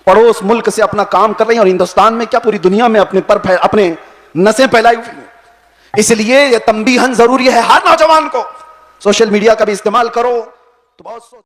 पड़ोस मुल्क से अपना काम कर रही हैं और हिंदुस्तान में क्या पूरी दुनिया में अपने नसें फैलाई हुई हैं। इसलिए यह तंबीहन जरूरी है हर नौजवान को, सोशल मीडिया का भी इस्तेमाल करो तो बहुत